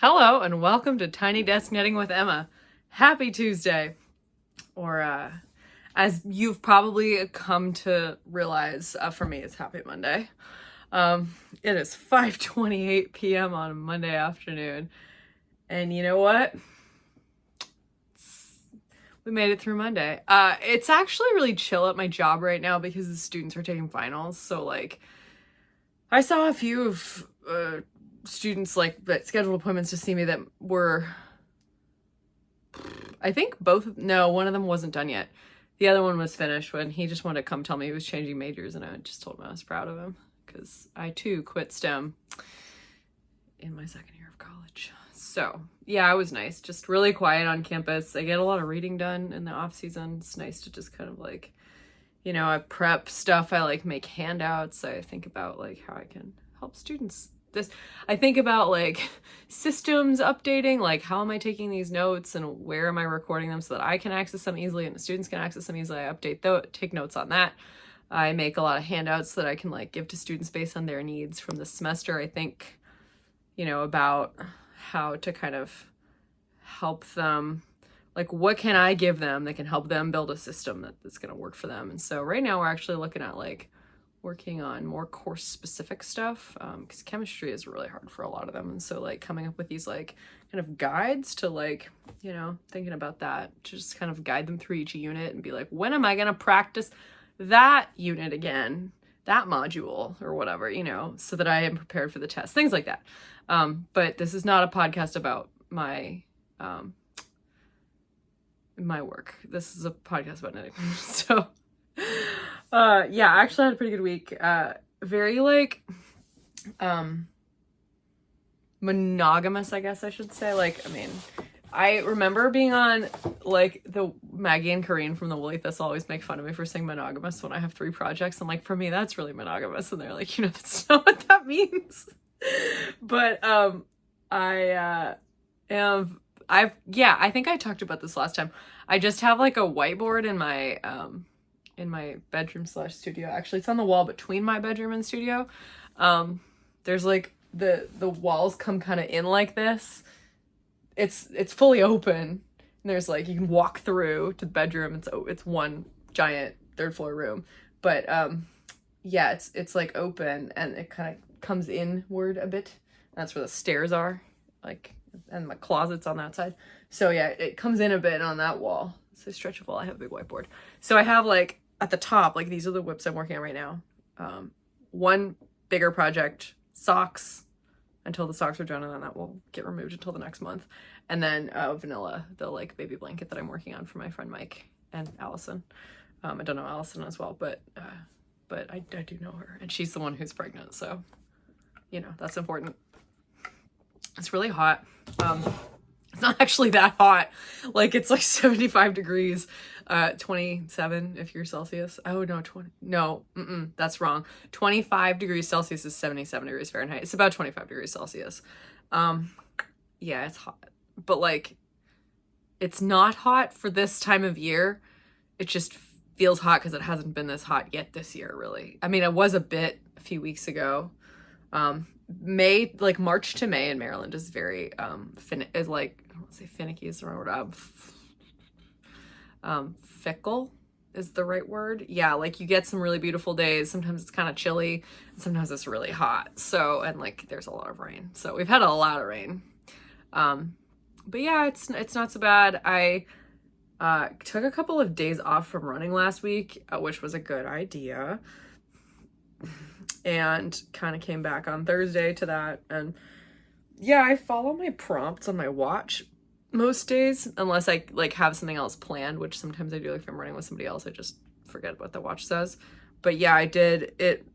Hello and welcome to Tiny Desk Knitting with Emma. Happy Tuesday. Or as you've probably come to realize, for me it's Happy Monday. It is 5:28 p.m. on a Monday afternoon. And you know what? We made it through Monday. It's actually really chill at my job right now because the students are taking finals. So like I saw a few of students like that scheduled appointments to see me that were, I think one of them wasn't done yet. The other one was finished when he just wanted to come tell me he was changing majors, and I just told him I was proud of him because I too quit STEM in my second year of college. So yeah, it was nice. Just really quiet on campus. I get a lot of reading done in the off season. It's nice to just kind of like, I prep stuff. I like make handouts. I think about like how I can help students. I think about like systems updating, like how am I taking these notes and where am I recording them so that I can access them easily and the students can access them easily. I take notes on that. I make a lot of handouts that I can like give to students based on their needs from the semester. I think, about how to kind of help them, like what can I give them that can help them build a system that's going to work for them. And so right now we're actually looking at like working on more course specific stuff because chemistry is really hard for a lot of them, and so like coming up with these like kind of guides to like thinking about that to just kind of guide them through each unit and be like, when am I going to practice that unit again, that module or whatever, so that I am prepared for the test, things like that. But this is not a podcast about my work. This is a podcast about knitting. So yeah, I actually had a pretty good week. Very like monogamous, I guess I should say. Like, I mean, I remember being on like the Maggie and Corrine from the Woolly Thistle always make fun of me for saying monogamous when I have 3 projects. I'm like, for me, that's really monogamous. And they're like, that's not what that means. But I think I talked about this last time. I just have like a whiteboard in my bedroom / studio. Actually, it's on the wall between my bedroom and studio. There's like the walls come kind of in like this. It's fully open. And there's like, you can walk through to the bedroom. It's one giant 3rd floor room. But yeah, it's like open and it kind of comes inward a bit. That's where the stairs are, like, and my closet's on that side. So yeah, it comes in a bit on that wall. It's a stretchable. I have a big whiteboard. So I have like at the top, like these are the whips I'm working on right now. One bigger project, socks, until the socks are done, and then that will get removed until the next month. And then vanilla, the like baby blanket that I'm working on for my friend Mike and Allison. I don't know Allison as well, but I do know her, and she's the one who's pregnant, so that's important. It's really hot. It's not actually that hot. Like, it's like 75 degrees, 27 if you're Celsius. Oh, no, 20. No, that's wrong. 25 degrees Celsius is 77 degrees Fahrenheit. It's about 25 degrees Celsius. Yeah, it's hot. But, like, it's not hot for this time of year. It just feels hot because it hasn't been this hot yet this year, really. I mean, it was a bit a few weeks ago. May, like March to May in Maryland is very is like, I don't want to say finicky is the wrong word. Fickle is the right word. Yeah, like you get some really beautiful days. Sometimes it's kind of chilly, and sometimes it's really hot. So, and like there's a lot of rain. So we've had a lot of rain. But yeah, it's not so bad. I took a couple of days off from running last week, which was a good idea. And kind of came back on Thursday to that. And yeah, I follow my prompts on my watch most days, unless I like have something else planned, which sometimes I do. Like if I'm running with somebody else, I just forget what the watch says. But yeah, I did it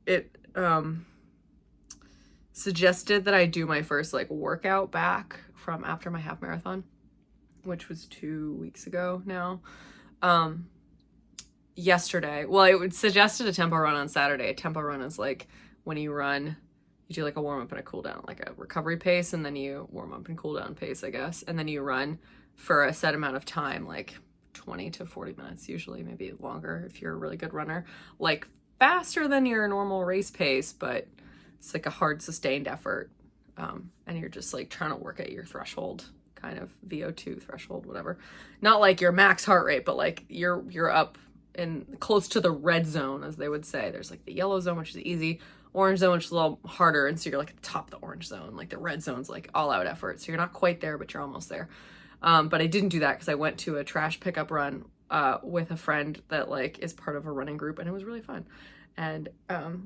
suggested that I do my first like workout back from after my half marathon, which was 2 weeks ago now. Yesterday. Well, it suggested a tempo run on Saturday. A tempo run is like when you run, you do like a warm up and a cool down, like a recovery pace, and then you warm up and cool down pace, I guess. And then you run for a set amount of time, like 20 to 40 minutes, usually, maybe longer if you're a really good runner. Like faster than your normal race pace, but it's like a hard sustained effort. and you're just like trying to work at your threshold, kind of VO2 threshold, whatever. Not like your max heart rate, but like you're up in close to the red zone, as they would say. There's like the yellow zone, which is easy, orange zone, which is a little harder, and so you're like at the top of the orange zone. Like the red zone's like all out effort, so you're not quite there, but you're almost there. But I didn't do that because I went to a trash pickup run with a friend that like is part of a running group, and it was really fun. And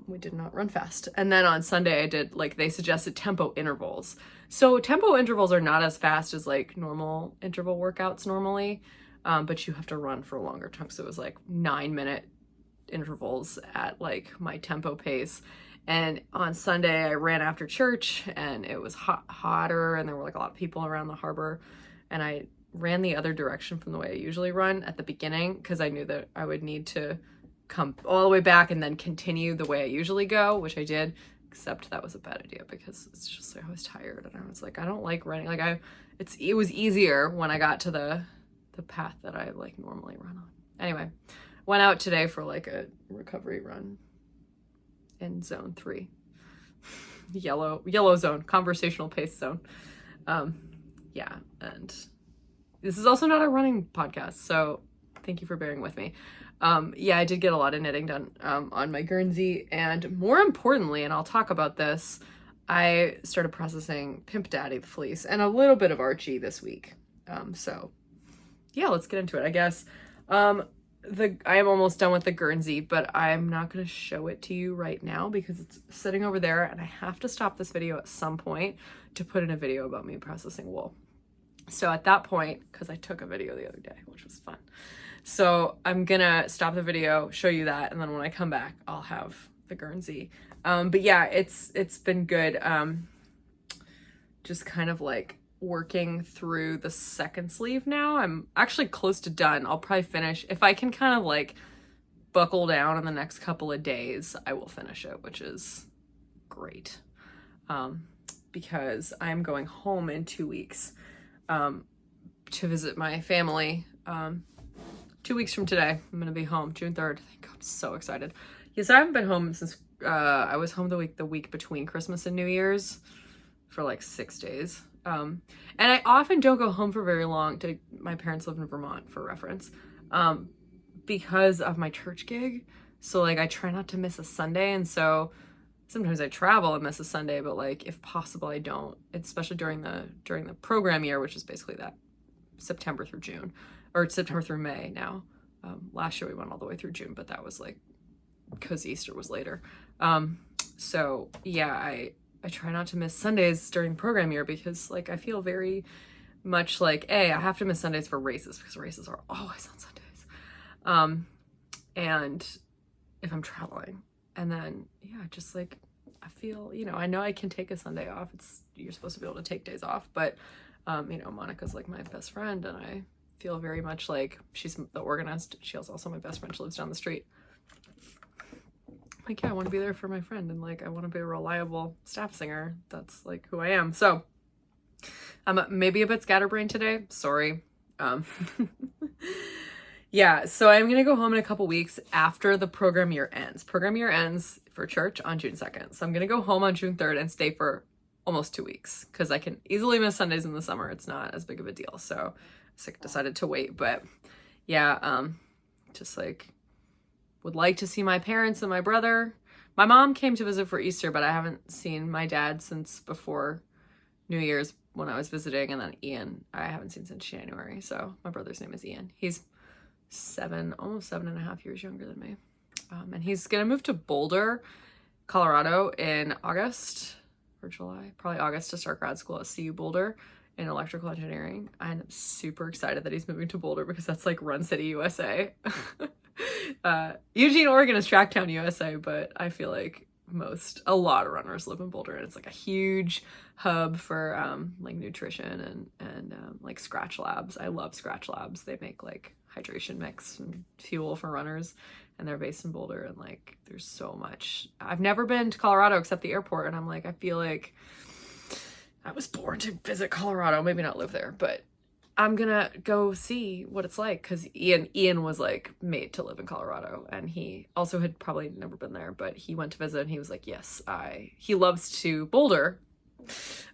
we did not run fast. And then on Sunday I did, like, they suggested tempo intervals. So tempo intervals are not as fast as like normal interval workouts normally, but you have to run for longer chunks. So it was like 9-minute intervals at like my tempo pace. And on Sunday I ran after church, and it was hotter, and there were like a lot of people around the harbor, and I ran the other direction from the way I usually run at the beginning because I knew that I would need to come all the way back and then continue the way I usually go, which I did, except that was a bad idea because it's just like I was tired, and I was like, I don't like running. Like it was easier when I got to the path that I like normally run on. Anyway, went out today for like a recovery run in zone 3. yellow zone, conversational pace zone. Yeah, and this is also not a running podcast, so thank you for bearing with me. Yeah, I did get a lot of knitting done on my Guernsey, and more importantly, and I'll talk about this, I started processing Pimp Daddy the fleece and a little bit of Archie this week. So yeah, let's get into it, I guess. I am almost done with the Guernsey, but I'm not going to show it to you right now because it's sitting over there, and I have to stop this video at some point to put in a video about me processing wool. So at that point, because I took a video the other day, which was fun. So I'm gonna stop the video, show you that, and then when I come back, I'll have the Guernsey. But yeah, it's been good. Just kind of like working through the second sleeve now. I'm actually close to done. I'll probably finish. If I can kind of like buckle down in the next couple of days, I will finish it, which is great. Because I'm going home in 2 weeks to visit my family. 2 weeks from today, I'm gonna be home, June 3rd. I'm so excited. Yes, I haven't been home since I was home the week between Christmas and New Year's for like 6 days. And I often don't go home for very long. My parents live in Vermont, for reference, because of my church gig. So like I try not to miss a Sunday, and so sometimes I travel and miss a Sunday, but like if possible I don't, especially during the program year, which is basically that September through June, or September through May now. Last year we went all the way through June, but that was like because Easter was later. So yeah, I try not to miss Sundays during program year because like I feel very much like, I have to miss Sundays for races because races are always on Sundays. And if I'm traveling, and then yeah, just like I feel, I know I can take a Sunday off. You're supposed to be able to take days off, but Monica's like my best friend, and I feel very much like she's the organist. She is also my best friend. She lives down the street. Like, yeah, I want to be there for my friend, and like I want to be a reliable staff singer. That's like who I am. So I'm maybe a bit scatterbrained today. Sorry. Yeah, so I'm gonna go home in a couple weeks after the program year ends. Program year ends for church on June 2nd. So I'm gonna go home on June 3rd and stay for almost 2 weeks because I can easily miss Sundays in the summer. It's not as big of a deal. So I decided to wait. But yeah, just like would like to see my parents and my brother. My mom came to visit for Easter, but I haven't seen my dad since before New Year's when I was visiting. And then Ian, I haven't seen since January. So my brother's name is Ian. He's almost 7.5 years younger than me. And he's gonna move to Boulder, Colorado in August or July, probably August, to start grad school at CU Boulder in electrical engineering. I'm super excited that he's moving to Boulder because that's like Run City, USA. Eugene, Oregon is Tracktown, USA, but I feel like a lot of runners live in Boulder, and it's like a huge hub for like nutrition and like scratch labs. I love scratch labs. They make like hydration mix and fuel for runners, and they're based in Boulder, and like there's so much. I've never been to Colorado except the airport, and I'm like, I feel like I was born to visit Colorado, maybe not live there, but I'm gonna go see what it's like because Ian was like made to live in Colorado, and he also had probably never been there, but he went to visit and he was like, yes, he loves to boulder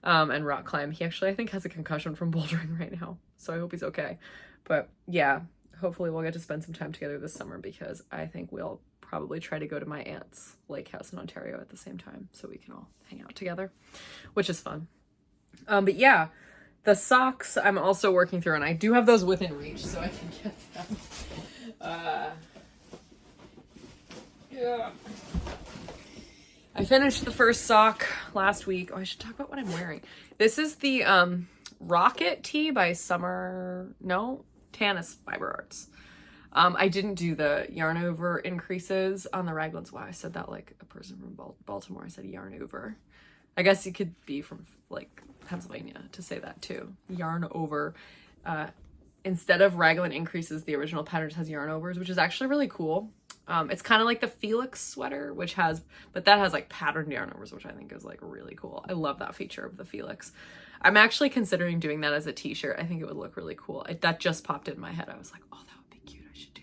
and rock climb. He actually, I think, has a concussion from bouldering right now, so I hope he's okay. But yeah, hopefully we'll get to spend some time together this summer, because I think we'll probably try to go to my aunt's lake house in Ontario at the same time, so we can all hang out together, which is fun. But yeah, the socks I'm also working through, and I do have those within reach, so I can get them. Yeah. I finished the first sock last week. Oh, I should talk about what I'm wearing. This is the Rocket Tee by Tanis Fiber Arts. I didn't do the yarn over increases on the raglans. Wow, I said that like a person from Baltimore. I said yarn over. I guess you could be from like Pennsylvania to say that too. Yarn over. Instead of raglan increases, the original pattern has yarn overs, which is actually really cool. It's kind of like the Felix sweater, but that has like patterned yarn overs, which I think is like really cool. I love that feature of the Felix. I'm actually considering doing that as a t-shirt. I think it would look really cool. That just popped in my head. I was like, oh, that would be cute. I should do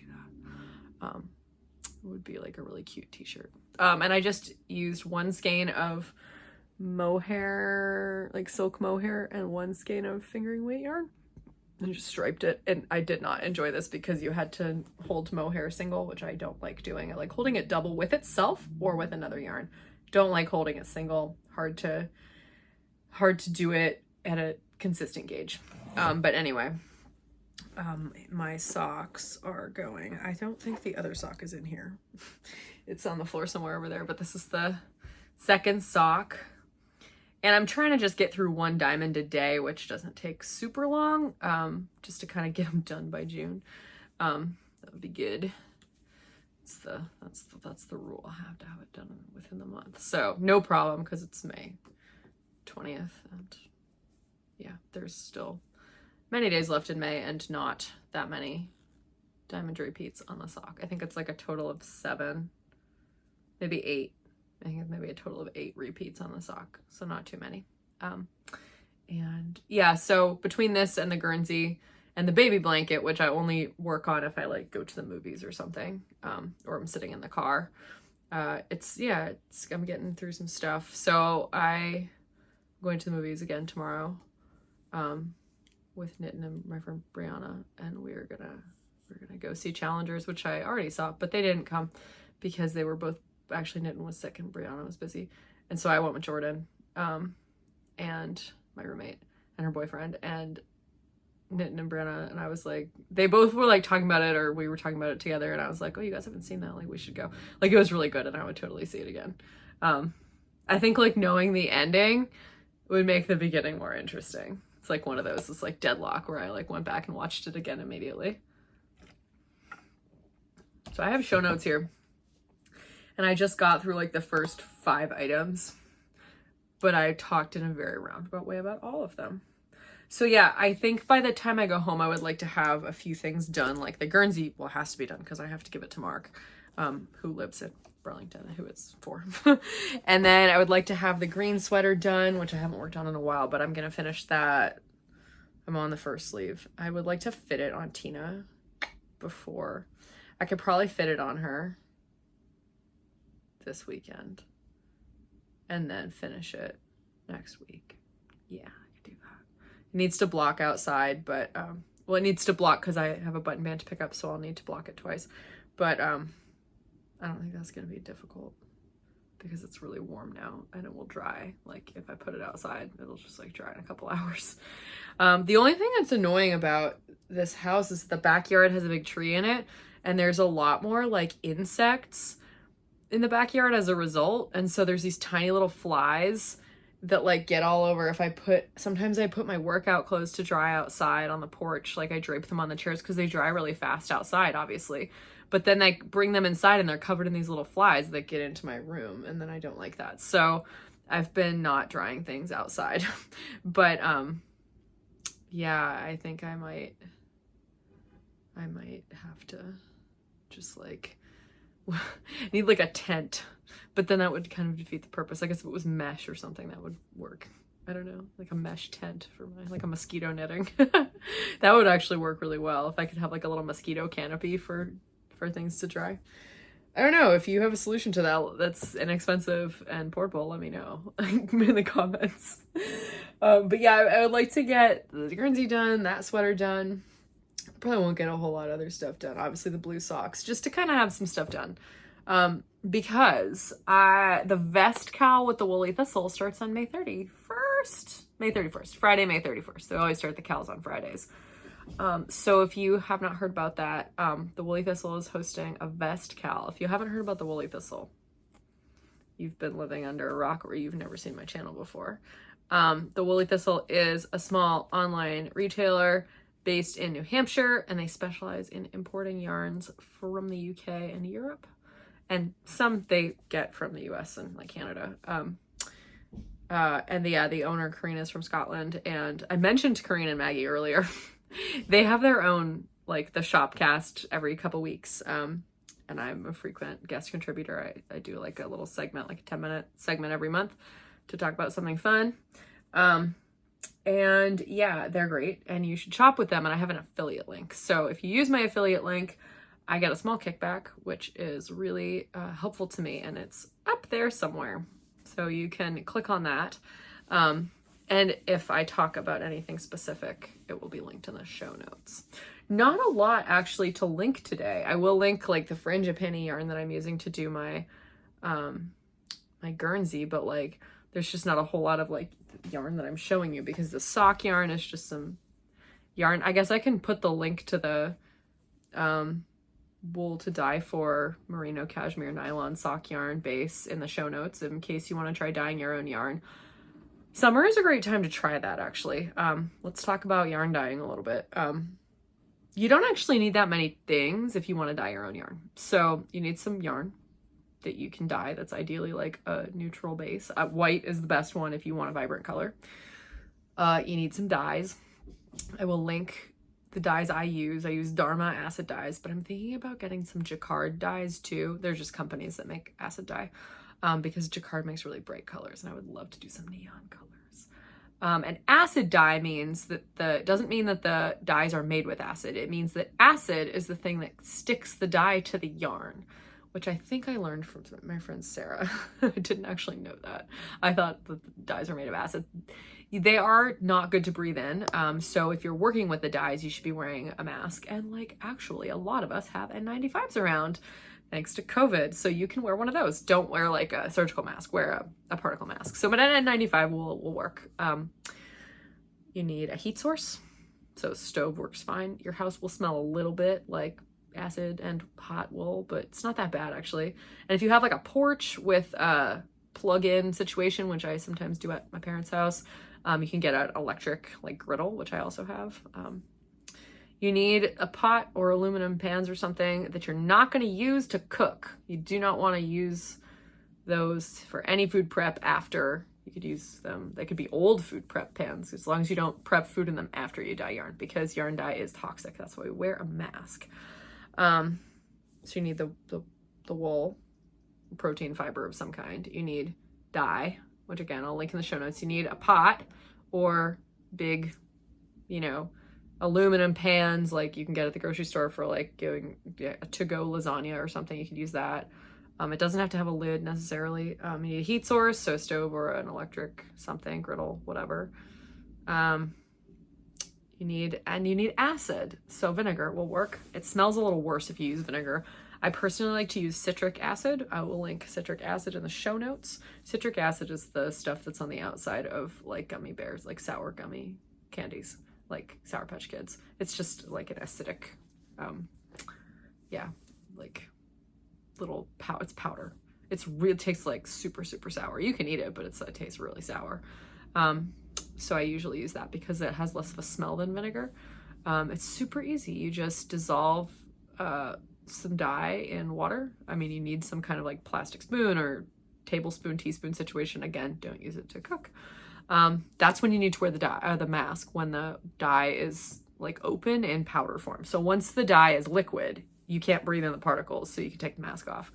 that. It would be like a really cute t-shirt. And I just used one skein of mohair, like silk mohair, and one skein of fingering weight yarn. And just striped it. And I did not enjoy this because you had to hold mohair single, which I don't like doing. I like holding it double with itself or with another yarn. Don't like holding it single. Hard to do it at a consistent gauge. But anyway, my socks are going. I don't think the other sock is in here. It's on the floor somewhere over there, but this is the second sock. And I'm trying to just get through one diamond a day, which doesn't take super long, just to kind of get them done by June. That would be good. That's the rule. I have to have it done within the month. So no problem, because it's May 20th. And yeah, there's still many days left in May and not that many diamond repeats on the sock. I think it's like a total of 7, maybe 8. I think it's maybe a total of 8 repeats on the sock, so not too many. And yeah, so between this and the Guernsey and the baby blanket, which I only work on if I like go to the movies or something, or I'm sitting in the car, I'm getting through some stuff. So I'm going to the movies again tomorrow, with Nitin and my friend Brianna, and we're gonna go see Challengers, which I already saw, but they didn't come because they were both. Actually, Nitin was sick and Brianna was busy, and so I went with Jordan, and my roommate and her boyfriend, and Nitin and Brianna, and I was like, they both were like talking about it, or we were talking about it together, and I was like, oh, you guys haven't seen that, like we should go. Like it was really good, and I would totally see it again. I think like knowing the ending would make the beginning more interesting. It's like one of those, it's like Deadlock, where I like went back and watched it again immediately. So I have show notes here. And I just got through like the first 5 items, but I talked in a very roundabout way about all of them. So yeah, I think by the time I go home, I would like to have a few things done. Like the Guernsey, well, has to be done because I have to give it to Mark, who lives in Burlington, who it's for. And then I would like to have the green sweater done, which I haven't worked on in a while, but I'm going to finish that. I'm on the first sleeve. I would like to fit it on Tina before. I could probably fit it on her this weekend and then finish it next week. Yeah, I could do that. It needs to block outside, but well, it needs to block because I have a button band to pick up, so I'll need to block it twice. But I don't think that's gonna be difficult because it's really warm now and it will dry. Like if I put it outside, it'll just like dry in a couple hours. The only thing that's annoying about this house is the backyard has a big tree in it, and there's a lot more like insects in the backyard as a result. And so there's these tiny little flies that like get all over. Sometimes I put my workout clothes to dry outside on the porch. Like I drape them on the chairs because they dry really fast outside, obviously. But then I bring them inside and they're covered in these little flies that get into my room. And then I don't like that. So I've been not drying things outside. But yeah, I think I might have to just like need like a tent, but then that would kind of defeat the purpose. I guess if it was mesh or something, that would work. I don't know, like a mesh tent for like a mosquito netting. That would actually work really well if I could have like a little mosquito canopy for things to dry. I don't know if you have a solution to that that's inexpensive and portable, let me know in the comments. But yeah, I would like to get the Guernsey done, that sweater done. Probably won't get a whole lot of other stuff done. Obviously the blue socks, just to kind of have some stuff done. Because the vest cowl with the woolly thistle starts on May 31st. May 31st, Friday, May 31st. They always start the cows on Fridays. So if you have not heard about that, the Woolly Thistle is hosting a vest cowl. If you haven't heard about the Woolly Thistle, you've been living under a rock or you've never seen my channel before. The Woolly Thistle is a small online retailer based in New Hampshire, and they specialize in importing yarns from the UK and Europe. And some they get from the US and like Canada. And the owner, Karina, is from Scotland. And I mentioned Karina and Maggie earlier. They have their own, like, the Shopcast every couple weeks. And I'm a frequent guest contributor. I do like a little segment, like a 10-minute segment every month to talk about something fun. And yeah, they're great and you should shop with them. And I have an affiliate link. So if you use my affiliate link, I get a small kickback, which is really helpful to me. And it's up there somewhere. So you can click on that. And if I talk about anything specific, it will be linked in the show notes. Not a lot actually to link today. I will link like the frangipani yarn that I'm using to do my my Guernsey, but like there's just not a whole lot of like yarn that I'm showing you because the sock yarn is just some yarn. I guess I can put the link to the wool to dye for merino cashmere nylon sock yarn base in the show notes in case you want to try dyeing your own yarn. Summer is a great time to try that, actually. Let's talk about yarn dyeing a little bit. You don't actually need that many things if you want to dye your own yarn. So you need some yarn that you can dye that's ideally like a neutral base. White is the best one if you want a vibrant color. You need some dyes. I will link the dyes I use. I use Dharma acid dyes, but I'm thinking about getting some Jacquard dyes too. They're just companies that make acid dye. Because Jacquard makes really bright colors and I would love to do some neon colors. And acid dye means that doesn't mean that the dyes are made with acid. It means that acid is the thing that sticks the dye to the yarn, which I think I learned from my friend Sarah. I didn't actually know that. I thought that the dyes are made of acid. They are not good to breathe in. So if you're working with the dyes, you should be wearing a mask. And like actually a lot of us have N95s around, thanks to COVID. So you can wear one of those. Don't wear like a surgical mask, wear a particle mask. So but an N95 will work. You need a heat source. So stove works fine. Your house will smell a little bit like acid and hot wool, but it's not that bad actually. And if you have like a porch with a plug-in situation, which I sometimes do at my parents' house, you can get an electric like griddle, which I also have. You need a pot or aluminum pans or something that you're not going to use to cook. You do not want to use those for any food prep after. You could use them. They could be old food prep pans as long as you don't prep food in them after you dye yarn, because yarn dye is toxic. That's why we wear a mask. So you need the wool, protein fiber of some kind. You need dye, which again, I'll link in the show notes. You need a pot or big, aluminum pans like you can get at the grocery store for like doing a to-go lasagna or something. You could use that. It doesn't have to have a lid necessarily. You need a heat source, so a stove or an electric something, griddle, whatever. You need acid, so vinegar will work. It smells a little worse if you use vinegar. I personally like to use citric acid. I will link citric acid in the show notes. Citric acid is the stuff that's on the outside of like gummy bears, like sour gummy candies, like Sour Patch Kids. It's just like an acidic, like little powder. It's powder. It tastes like super, super sour. You can eat it, but it tastes really sour. So I usually use that because it has less of a smell than vinegar. It's super easy. You just dissolve some dye in water. I mean, you need some kind of like plastic spoon or tablespoon, teaspoon situation. Again, don't use it to cook. That's when you need to wear the mask, when the dye is like open in powder form. So once the dye is liquid, you can't breathe in the particles, so you can take the mask off.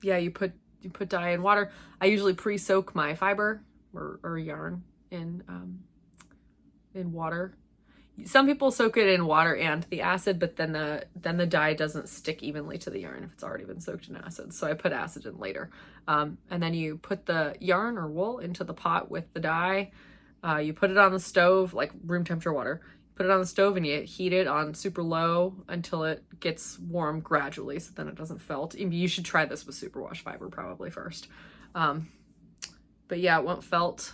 You put dye in water. I usually pre-soak my fiber or yarn in water. some people soak it in water and the acid, but then the dye doesn't stick evenly to the yarn if it's already been soaked in acid. So I put acid in later. And then you put the yarn or wool into the pot with the dye. You put it on the stove, like room temperature water. Put it on the stove and you heat it on super low until it gets warm gradually, so then it doesn't felt. You should try this with superwash fiber probably first. But yeah, it won't felt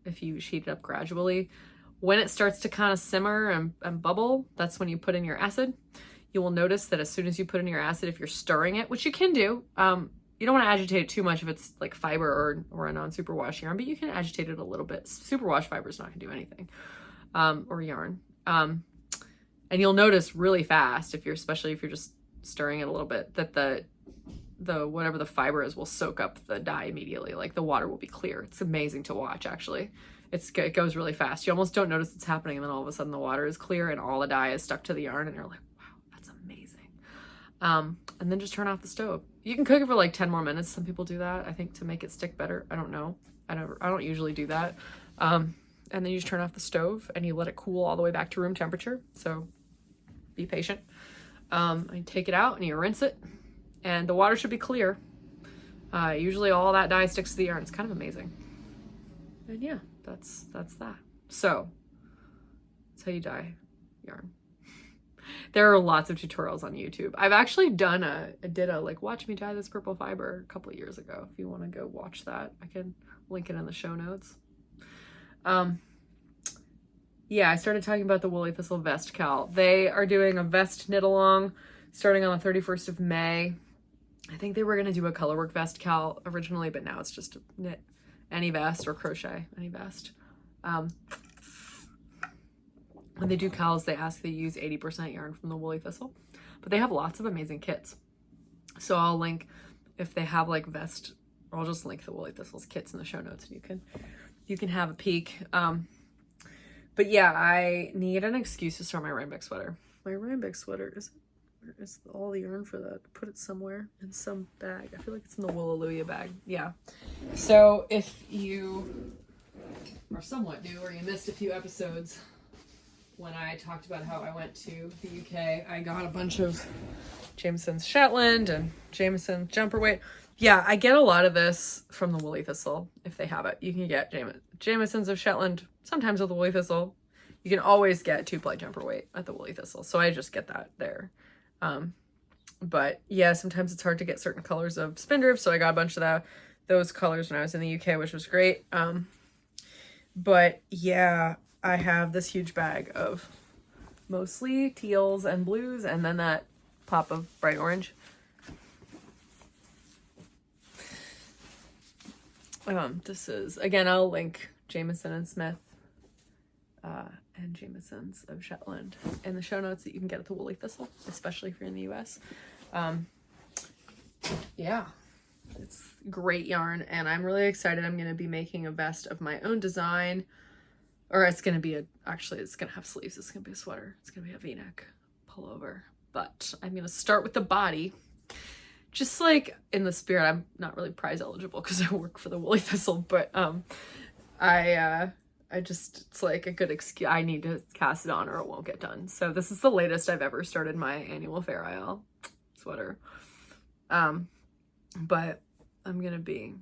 if you heat it up gradually. When it starts to kind of simmer and bubble, that's when you put in your acid. You will notice that as soon as you put in your acid, if you're stirring it, which you can do, you don't want to agitate it too much if it's like fiber or a non-superwash yarn, but you can agitate it a little bit. Superwash fiber is not going to do anything, or yarn. And you'll notice really fast, especially if you're just stirring it a little bit, that the whatever the fiber is will soak up the dye immediately. Like the water will be clear. It's amazing to watch, actually. It goes really fast. You almost don't notice it's happening, and then all of a sudden the water is clear and all the dye is stuck to the yarn, and you're like, wow, that's amazing. And then just turn off the stove. You can cook it for like 10 more minutes. Some people do that, I think, to make it stick better. I don't know. I don't usually do that. And then you just turn off the stove and you let it cool all the way back to room temperature. So be patient. And take it out and you rinse it, and the water should be clear. Usually all that dye sticks to the yarn. It's kind of amazing. And yeah, that's that. So that's how you dye yarn. There are lots of tutorials on YouTube. I've actually did a like watch me dye this purple fiber a couple of years ago. If you want to go watch that, I can link it in the show notes. Yeah, I started talking about the Woolly Thistle vest cal. They are doing a vest knit along starting on the 31st of May. I think they were going to do a colorwork vest cal originally, but now it's just a knit any vest or crochet any vest. When they do cals, they ask they use 80% yarn from the Woolly Thistle, but they have lots of amazing kits. So I'll link, if they have like vest, or I'll just link the Woolly Thistle's kits in the show notes, and you can have a peek. But yeah, I need an excuse to start my Rhinebeck sweater. My Rhinebeck sweater where is all the yarn for that? Put it somewhere in some bag. I feel like it's in the Woolallooya bag. Yeah. So if you are somewhat new or you missed a few episodes when I talked about how I went to the UK, I got a bunch of Jameson's Shetland and Jameson's jumper weight. Yeah, I get a lot of this from the Woolly Thistle if they have it. You can get Jameson's of Shetland, sometimes with the Woolly Thistle. You can always get 2-ply jumper weight at the Woolly Thistle, so I just get that there. But yeah, sometimes it's hard to get certain colors of spindrift, so I got a bunch of those colors when I was in the UK, which was great. But yeah, I have this huge bag of mostly teals and blues, and then that pop of bright orange. This is, again, I'll link Jameson and Smith and Jameson's of Shetland in the show notes that you can get at the Woolly Thistle, especially if you're in the US. Yeah, it's great yarn, and I'm really excited. I'm going to be making a vest of my own design, or it's going to be actually it's going to have sleeves. It's going to be a sweater. It's going to be a V-neck pullover, but I'm going to start with the body. Just like in the spirit, I'm not really prize eligible because I work for the Woolly Thistle, but I just, it's like a good excuse. I need to cast it on or it won't get done. So this is the latest I've ever started my annual Fair Isle sweater. But I'm going to be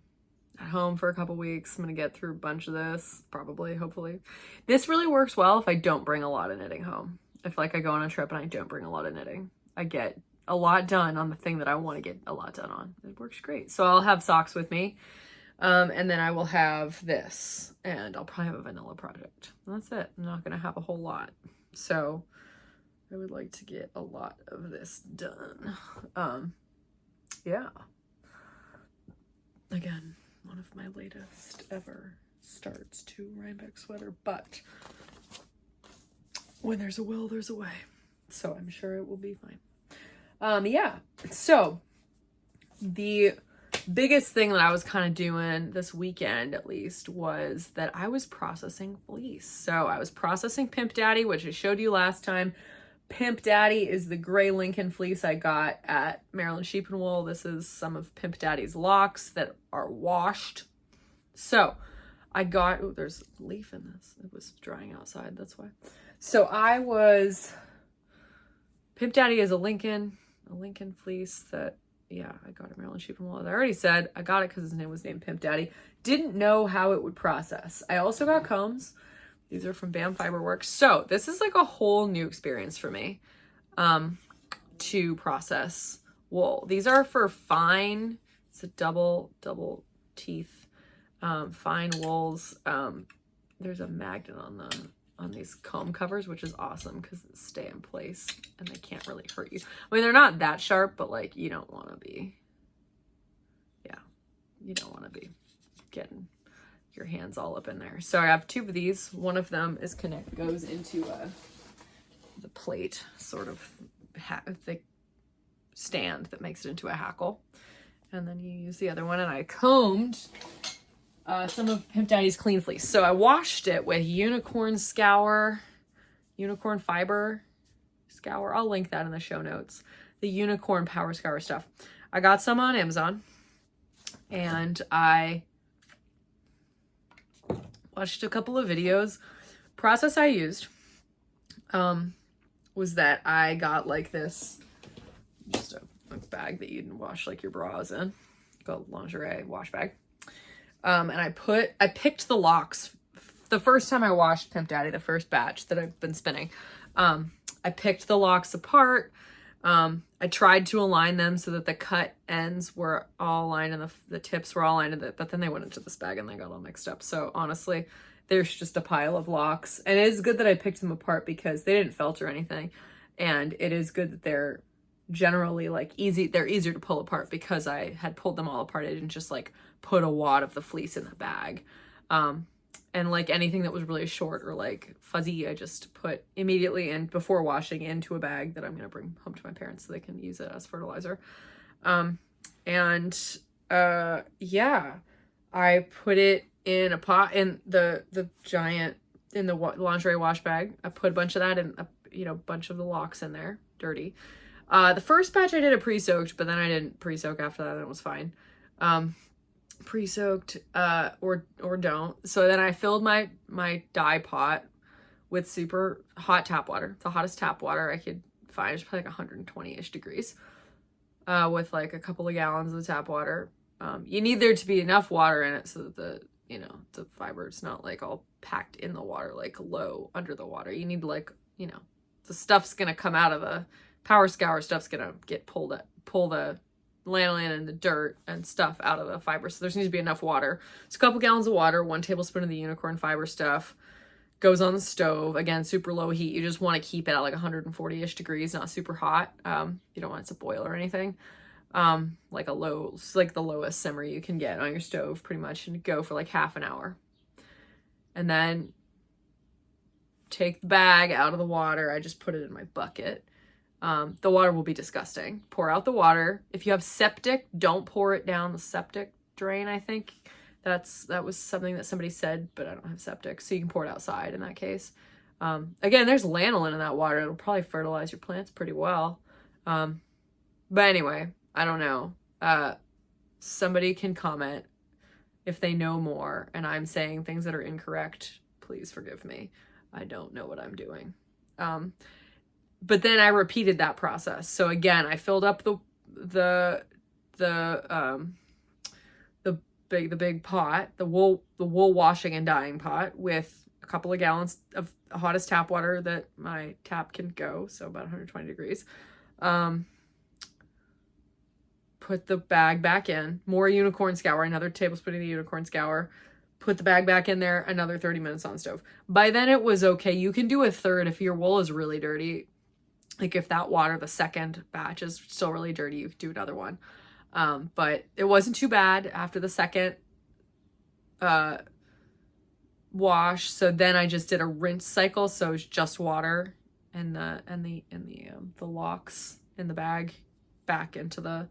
at home for a couple weeks. I'm going to get through a bunch of this, probably, hopefully. This really works well if I don't bring a lot of knitting home. If like I go on a trip and I don't bring a lot of knitting, I get a lot done on the thing that I want to get a lot done on. It works great. So I'll have socks with me. And then I will have this, and I'll probably have a vanilla project. That's it. I'm not going to have a whole lot. So I would like to get a lot of this done. Yeah. Again, one of my latest ever starts to Rhinebeck sweater, but when there's a will, there's a way. So I'm sure it will be fine. Yeah. So the biggest thing that I was kind of doing this weekend, at least, was that I was processing fleece. So I was processing Pimp Daddy, which I showed you last time. Pimp Daddy is the gray Lincoln fleece I got at Maryland Sheep and Wool. This is some of Pimp Daddy's locks that are washed. So oh, there's a leaf in this. It was drying outside, that's why. So Pimp Daddy is a Lincoln fleece that, yeah, I got at Maryland Sheep and Wool. As I already said, I got it because his name was named Pimp Daddy. Didn't know how it would process. I also got combs. These are from BAM Fiberworks. So this is like a whole new experience for me to process wool. These are for fine, it's a double teeth, fine wools. There's a magnet on these comb covers, which is awesome because they stay in place and they can't really hurt you. I mean, they're not that sharp, but like you don't want to be getting your hands all up in there. So I have 2 of these. One of them is goes into the plate, sort of the stand that makes it into a hackle. And then you use the other one, and I combed some of Pimp Daddy's clean fleece. So I washed it with unicorn fiber scour. I'll link that in the show notes. The unicorn power scour stuff. I got some on Amazon, and I watched a couple of videos. Process I used was that I got like this, just a bag that you'd wash like your bras in, called lingerie wash bag. And I picked the locks. The first time I washed Pimp Daddy, the first batch that I've been spinning, I picked the locks apart. I tried to align them so that the cut ends were all aligned and the tips were all aligned, but then they went into this bag and they got all mixed up. So honestly, there's just a pile of locks. And it is good that I picked them apart because they didn't felt or anything. And it is good that they're generally like they're easier to pull apart because I had pulled them all apart. I didn't just like put a wad of the fleece in the bag. And like anything that was really short or like fuzzy, I just put immediately in before washing into a bag that I'm going to bring home to my parents so they can use it as fertilizer. Yeah, I put it in a pot in the giant, in the lingerie wash bag. I put a bunch of that in, a bunch of the locks in there, dirty. The first batch I did a pre-soaked, but then I didn't pre-soak after that and it was fine. Pre-soaked or don't. So then I filled my dye pot with super hot tap water, the hottest tap water I could find. It's probably like 120-ish degrees, with like a couple of gallons of tap water. You need there to be enough water in it so that the fiber is not like all packed in the water, like low under the water. You need like, the stuff's gonna come out of the power scour, stuff's gonna get pull the lanolin and the dirt and stuff out of the fiber. So there needs to be enough water. So a couple gallons of water, 1 tablespoon of the unicorn fiber stuff, goes on the stove. Again, super low heat. You just want to keep it at like 140-ish degrees, not super hot. You don't want it to boil or anything. Like the lowest simmer you can get on your stove pretty much, and go for like half an hour. And then take the bag out of the water. I just put it in my bucket. The water will be disgusting. Pour out the water. If you have septic, don't pour it down the septic drain. I think that was something that somebody said, but I don't have septic, so you can pour it outside in that case. Again, there's lanolin in that water. It'll probably fertilize your plants pretty well. But anyway, I don't know. Somebody can comment if they know more and I'm saying things that are incorrect. Please forgive me. I don't know what I'm doing. But then I repeated that process. So again, I filled up the big pot, the wool washing and dyeing pot, with a couple of gallons of hottest tap water that my tap can go, so about 120 degrees. Put the bag back in, more unicorn scour, another tablespoon of the unicorn scour. Put the bag back in there, another 30 minutes on stove. By then it was okay. You can do a third if your wool is really dirty. Like if that water, the second batch, is still really dirty, you could do another one. But it wasn't too bad after the second wash. So then I just did a rinse cycle. So it's just water and the locks in the bag back into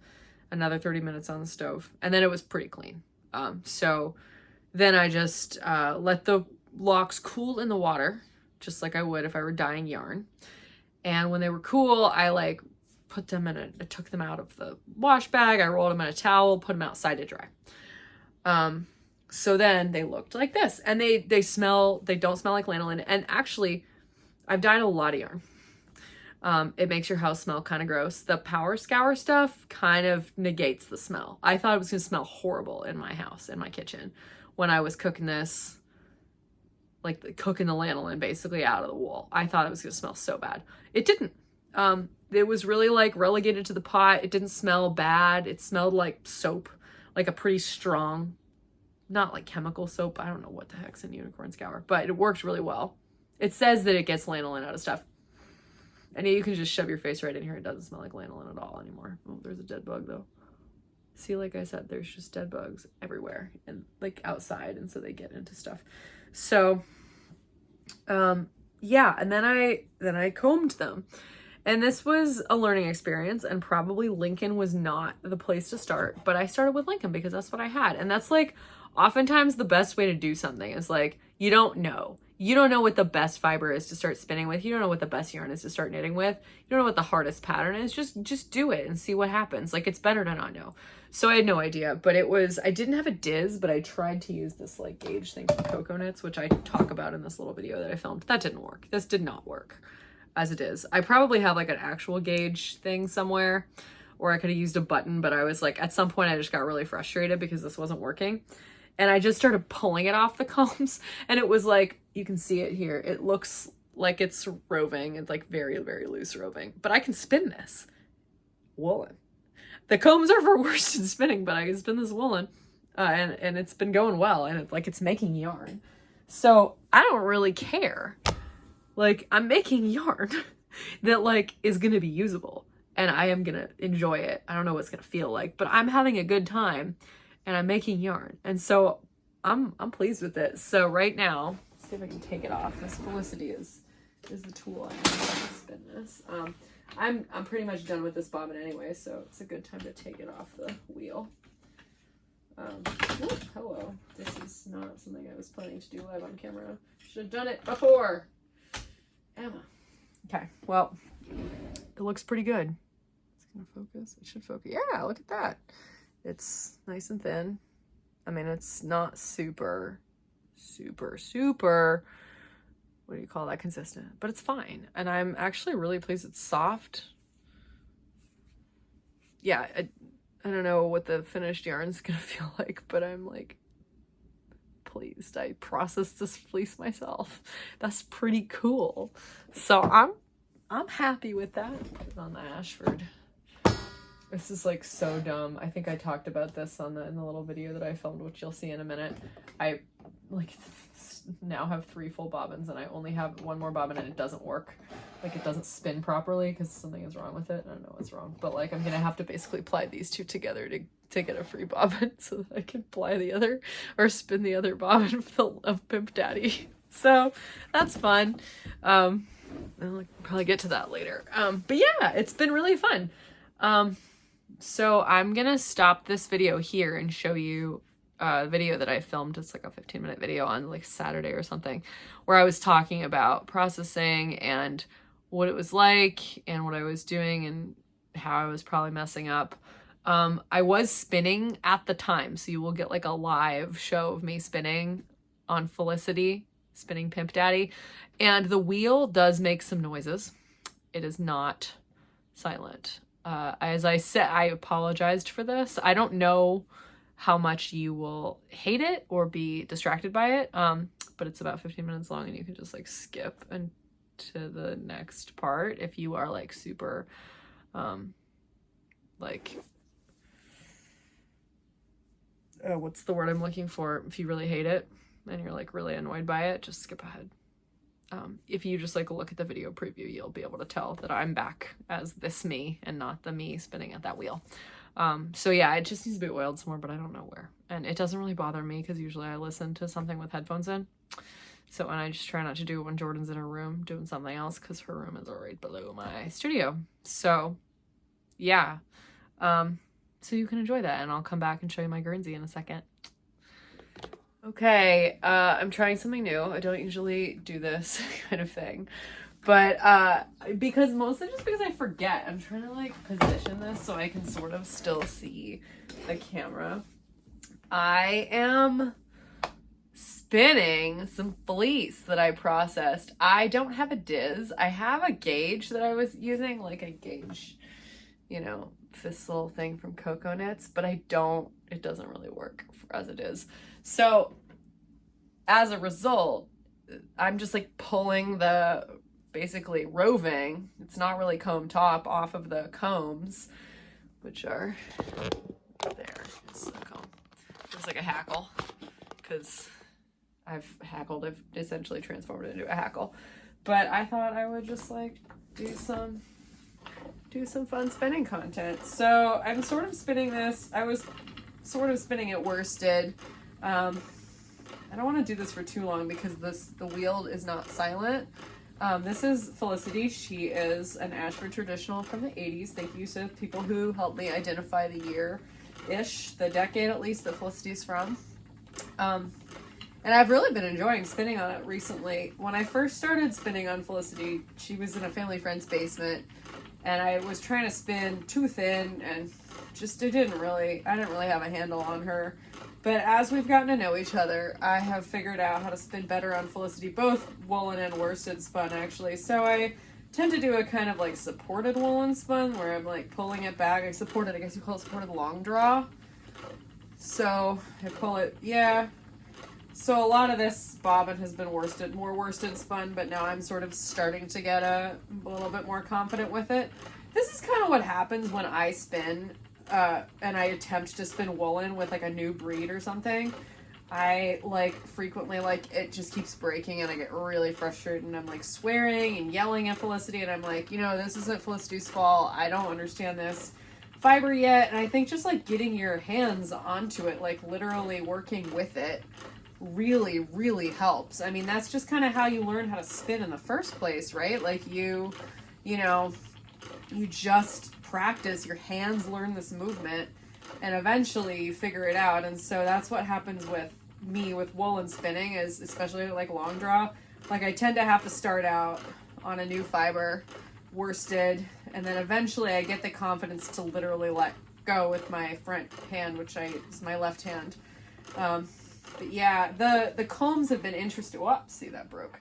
another 30 minutes on the stove. And then it was pretty clean. So then I just let the locks cool in the water, just like I would if I were dyeing yarn. And when they were cool, I like put them I took them out of the wash bag. I rolled them in a towel, put them outside to dry. So then they looked like this, and they don't smell like lanolin. And actually, I've dyed a lot of yarn. It makes your house smell kind of gross. The Power Scour stuff kind of negates the smell. I thought it was going to smell horrible in my house, in my kitchen, when I was cooking this, like cooking the lanolin basically out of the wool. I thought it was going to smell so bad. It didn't. It was really like relegated to the pot. It didn't smell bad. It smelled like soap, like a pretty strong, not like chemical soap. I don't know what the heck's in Unicorn Scour, but it worked really well. It says that it gets lanolin out of stuff. And you can just shove your face right in here. It doesn't smell like lanolin at all anymore. Oh, there's a dead bug though. See, like I said, there's just dead bugs everywhere and like outside. And so they get into stuff. So, yeah. And then I combed them. And this was a learning experience, and probably Lincoln was not the place to start, but I started with Lincoln because that's what I had. And that's like oftentimes the best way to do something is like, you don't know. You don't know what the best fiber is to start spinning with. You don't know what the best yarn is to start knitting with. You don't know what the hardest pattern is. Just do it and see what happens. Like, it's better to not know. So I had no idea, but I didn't have a Diz, but I tried to use this like gauge thing from Cocoa Knits, which I talk about in this little video that I filmed. That didn't work. This did not work as it is. I probably have like an actual gauge thing somewhere, or I could have used a button, but I was like, at some point I just got really frustrated because this wasn't working. And I just started pulling it off the combs, and it was like, you can see it here. It looks like it's roving. It's like very, very loose roving, but I can spin this woolen. The combs are for worsted spinning, but I can spin this woolen, and it's been going well, and it's making yarn. So I don't really care. Like, I'm making yarn that like is going to be usable, and I am going to enjoy it. I don't know what it's going to feel like, but I'm having a good time. And I'm making yarn. And so I'm pleased with it. So right now, let's see if I can take it off. This Felicity is the tool I have to spin this. I'm pretty much done with this bobbin anyway, so it's a good time to take it off the wheel. Ooh, hello. This is not something I was planning to do live on camera. Should have done it before. Emma. Okay, well, it looks pretty good. It's gonna focus. It should focus. Yeah, look at that. It's nice and thin. I mean, it's not super, what do you call that, consistent, but it's fine. And I'm actually really pleased. It's soft. Yeah, I don't know what the finished yarn's gonna feel like, but I'm like pleased. I processed this fleece myself. That's pretty cool. So I'm happy with that. Put it on the Ashford. This is like so dumb. I think I talked about this in the little video that I filmed, which you'll see in a minute. I like now have 3 full bobbins, and I only have 1 more bobbin, and it doesn't work. Like, it doesn't spin properly because something is wrong with it. I don't know what's wrong, but like, I'm gonna have to basically ply these 2 together to get a free bobbin so that I can ply the other, or spin the other bobbin of Pimp Daddy. So that's fun. I'll probably get to that later. But yeah, it's been really fun. So I'm gonna stop this video here and show you a video that I filmed. It's like a 15-minute video on like Saturday or something, where I was talking about processing and what it was like and what I was doing and how I was probably messing up. I was spinning at the time, so you will get like a live show of me spinning on Felicity, spinning Pimp Daddy, and the wheel does make some noises. It is not silent. As I said, I apologized for this. I don't know how much you will hate it or be distracted by it, but it's about 15 minutes long, and you can just like skip and to the next part if you are like super what's the word I'm looking for? If you really hate it and you're like really annoyed by it, just skip ahead. If you just like look at the video preview, you'll be able to tell that I'm back as this me and not the me spinning at that wheel. So yeah, it just needs to be oiled some more, but I don't know where. And it doesn't really bother me because usually I listen to something with headphones in. So, and I just try not to do it when Jordan's in her room doing something else because her room is right below my studio. So yeah, so you can enjoy that, and I'll come back and show you my Guernsey in a second. Okay, I'm trying something new. I don't usually do this kind of thing, but mostly just because I forget. I'm trying to like position this so I can sort of still see the camera. I am spinning some fleece that I processed. I don't have a diz. I have a gauge that I was using, like a gauge, you know, this little thing from Cocoa Knits, but it doesn't really work as it is. So as a result, I'm just like pulling the basically roving, it's not really comb top, off of the combs, which are there. It's a comb. It's like a hackle, because I've essentially transformed it into a hackle. But I thought I would just like do some fun spinning content. So I'm sort of spinning this. I was sort of spinning it worsted. I don't want to do this for too long because the wheel is not silent. This is Felicity. She is an Ashford traditional from the 80s. Thank you to people who helped me identify the year-ish, the decade at least, that Felicity's from. And I've really been enjoying spinning on it recently. When I first started spinning on Felicity, she was in a family friend's basement, and I was trying to spin too thin, and just I didn't really have a handle on her. But as we've gotten to know each other, I have figured out how to spin better on Felicity, both woolen and worsted spun, actually. So I tend to do a kind of like supported woolen spun, where I'm like pulling it back. I guess you call it supported long draw. So I pull it, yeah. So a lot of this bobbin has been more worsted spun, but now I'm sort of starting to get a little bit more confident with it. This is kind of what happens when I spin, and I attempt to spin woolen with like a new breed or something. I like frequently, like, it just keeps breaking and I get really frustrated and I'm like swearing and yelling at Felicity, and I'm like, you know, this isn't Felicity's fault. I don't understand this fiber yet. And I think just like getting your hands onto it, like literally working with it, really, really helps. I mean, that's just kind of how you learn how to spin in the first place, right? Like you just practice, your hands learn this movement, and eventually you figure it out. And so that's what happens with me with woolen spinning, is especially like long draw. Like I tend to have to start out on a new fiber, worsted, and then eventually I get the confidence to literally let go with my front hand, which is my left hand. But yeah, the combs have been interesting. Whoops, see, that broke.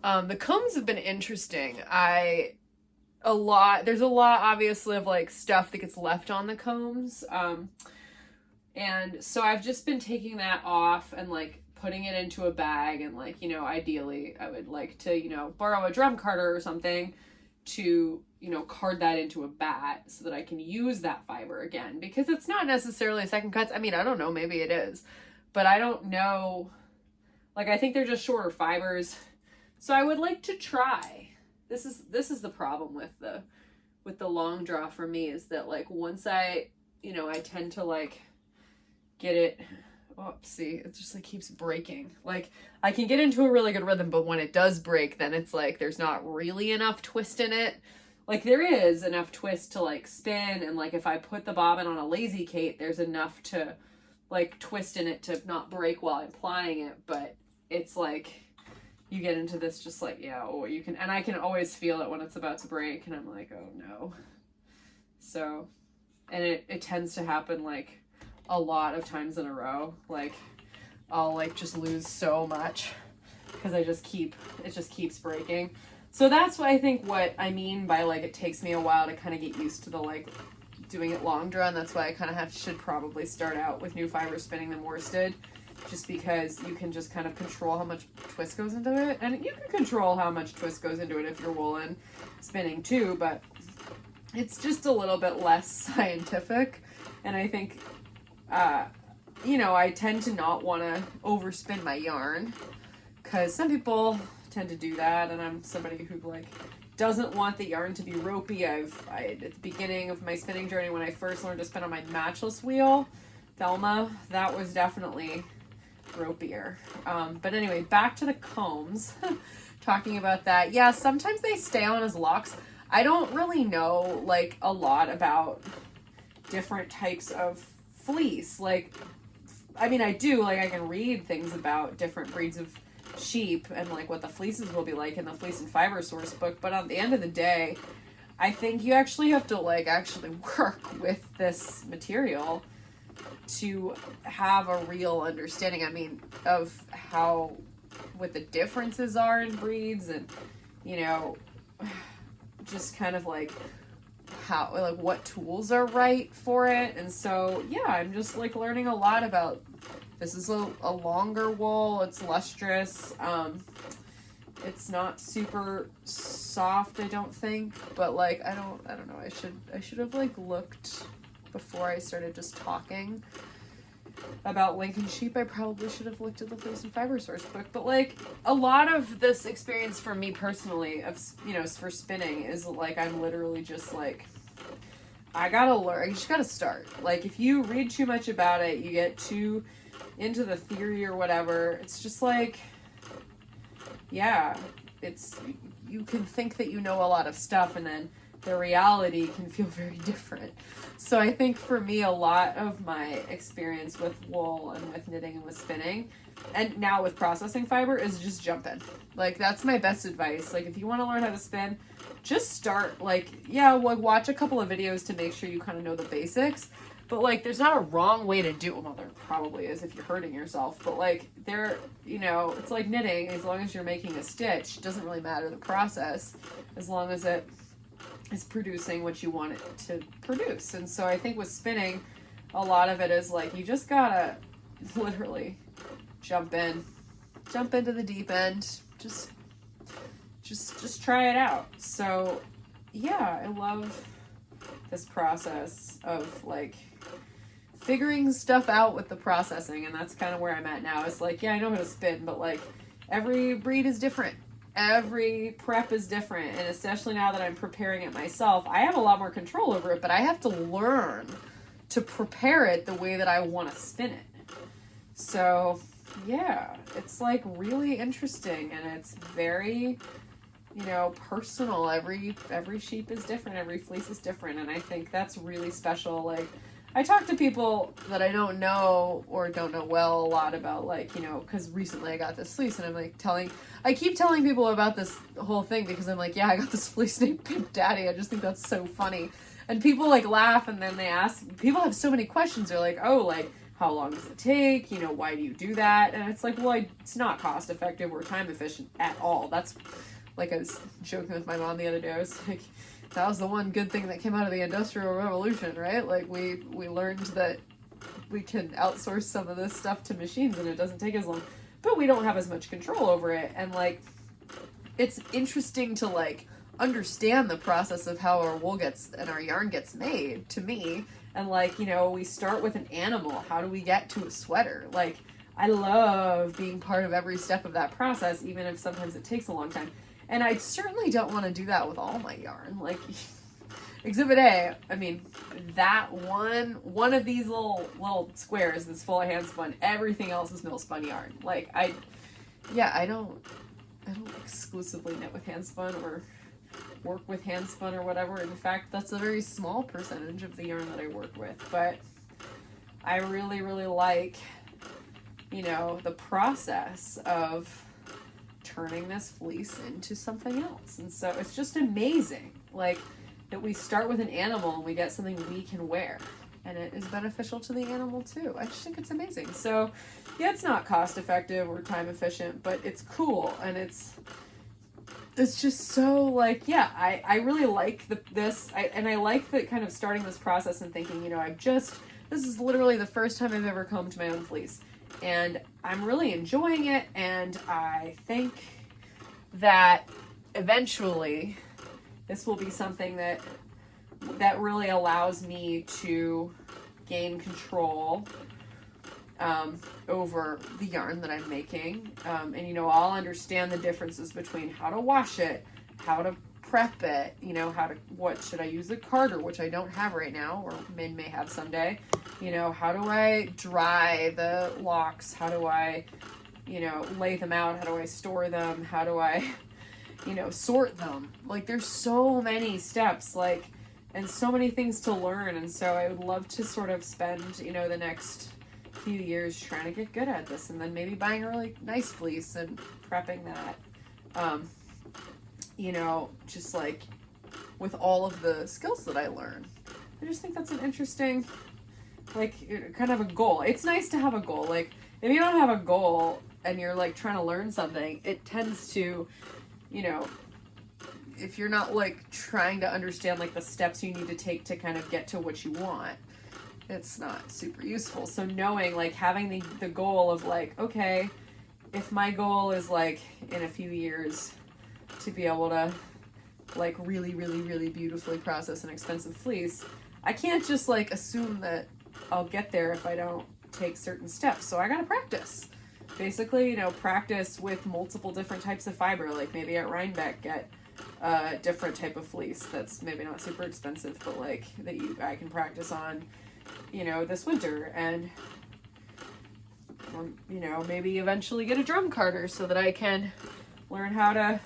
The combs have been interesting. There's a lot obviously of like stuff that gets left on the combs. And so I've just been taking that off and like putting it into a bag, and like, you know, ideally I would like to, you know, borrow a drum carder or something to, you know, card that into a bat so that I can use that fiber again, because it's not necessarily second cuts. I mean, I don't know, maybe it is, but I don't know. Like, I think they're just shorter fibers. So I would like to try. This is the problem with the long draw for me, is that like once I tend to like get it, see, it just like keeps breaking. Like I can get into a really good rhythm, but when it does break, then it's like there's not really enough twist in it. Like there is enough twist to like spin, and like if I put the bobbin on a lazy Kate, there's enough to like twist in it to not break while I'm plying it. But it's like you get into this just like, yeah, oh, you can, and I can always feel it when it's about to break, and I'm like, oh no. So, and it tends to happen like a lot of times in a row. Like I'll like just lose so much because it just keeps breaking. So that's what I think what I mean by like it takes me a while to kind of get used to the like doing it long draw, and that's why I kind of should probably start out with new fiber spinning than worsted, just because you can just kind of control how much twist goes into it, and you can control how much twist goes into it if you're woolen spinning too, but it's just a little bit less scientific. And I think I tend to not want to overspin my yarn, because some people tend to do that, and I'm somebody who like doesn't want the yarn to be ropey. I at the beginning of my spinning journey, when I first learned to spin on my matchless wheel, Thelma, that was definitely ropier. But anyway, back to the combs. Talking about that, yeah, sometimes they stay on as locks. I don't really know like a lot about different types of fleece. Like, I mean, I do, like I can read things about different breeds of sheep and like what the fleeces will be like in the Fleece and Fiber source book, but at the end of the day, I think you actually have to like actually work with this material to have a real understanding, I mean, of how, what the differences are in breeds, and, you know, just kind of like how, like what tools are right for it. And so, yeah, I'm just like learning a lot about, this is a longer wool, it's lustrous, it's not super soft, I don't think, but like, I don't know, I should have like looked before I started just talking about Lincoln sheep. I probably should have looked at the Fleece and Fiber Source book. But like, a lot of this experience for me personally of, you know, for spinning is like, I'm literally just like, I gotta learn, I just gotta start. Like, if you read too much about it, you get too into the theory or whatever, it's just like, yeah, it's, you can think that you know a lot of stuff, and then the reality can feel very different. So I think for me, a lot of my experience with wool and with knitting and with spinning, and now with processing fiber, is just jump in. Like, that's my best advice. Like, if you want to learn how to spin, just start. Like, yeah, like watch a couple of videos to make sure you kind of know the basics. But like, there's not a wrong way to do it. Well, there probably is if you're hurting yourself. But like, there, you know, it's like knitting. As long as you're making a stitch, it doesn't really matter the process, as long as it is producing what you want it to produce. And so I think with spinning, a lot of it is like, you just gotta literally jump into the deep end, just try it out. So yeah, I love this process of like figuring stuff out with the processing, and that's kind of where I'm at now. It's like, yeah, I know how to spin, but like, every breed is different. Every prep is different, and especially now that I'm preparing it myself, I have a lot more control over it, but I have to learn to prepare it the way that I want to spin it. So yeah, it's like really interesting, and it's very, you know, personal. Every sheep is different, every fleece is different, and I think that's really special. Like, I talk to people that I don't know or don't know well a lot about, like, you know, because recently I got this fleece, and I'm like I keep telling people about this whole thing because I'm like, yeah, I got this fleece named Pimp Daddy. I just think that's so funny. And people like laugh, and then they ask, people have so many questions. They're like, oh, like, how long does it take? You know, why do you do that? And it's like, well, it's not cost effective or time efficient at all. That's, like, I was joking with my mom the other day. I was like, that was the one good thing that came out of the Industrial Revolution, right? Like, we learned that we can outsource some of this stuff to machines, and it doesn't take as long, but we don't have as much control over it. And like, it's interesting to like understand the process of how our wool gets and our yarn gets made, to me. And like, you know, we start with an animal. How do we get to a sweater? Like, I love being part of every step of that process, even if sometimes it takes a long time. And I certainly don't want to do that with all my yarn. Like, Exhibit A, I mean, that one of these little squares that's full of hand spun, everything else is mill spun yarn. Like, I don't exclusively knit with hand spun or work with hand spun or whatever. In fact, that's a very small percentage of the yarn that I work with. But I really, really like, you know, the process of turning this fleece into something else. And so it's just amazing, like, that we start with an animal and we get something we can wear, and it is beneficial to the animal too. I just think it's amazing. So yeah, it's not cost effective or time efficient, but it's cool, and it's just so like, yeah, I really like this. I like the kind of starting this process and thinking, you know, this is literally the first time I've ever combed my own fleece, and I'm really enjoying it. And I think that eventually this will be something that really allows me to gain control over the yarn that I'm making. And, you know, I'll understand the differences between how to wash it, how to prep it, you know, what should I use a carder, which I don't have right now, or may have someday. You know, how do I dry the locks? How do I, you know, lay them out? How do I store them? How do I, you know, sort them? Like, there's so many steps, like, and so many things to learn. And so I would love to sort of spend, you know, the next few years trying to get good at this, and then maybe buying a really nice fleece and prepping that. You know, just like with all of the skills that I learned. I just think that's an interesting like kind of a goal. It's nice to have a goal. Like if you don't have a goal and you're like trying to learn something, it tends to, you know, if you're not like trying to understand like the steps you need to take to kind of get to what you want, it's not super useful. So knowing, like, having the goal of like, okay, if my goal is like in a few years to be able to like really, really, really beautifully process an expensive fleece, I can't just like assume that I'll get there if I don't take certain steps. So I gotta practice. Basically, you know, practice with multiple different types of fiber. Like maybe at Rhinebeck get a different type of fleece that's maybe not super expensive, but like that I can practice on, you know, this winter. And you know, maybe eventually get a drum carder so that I can learn how to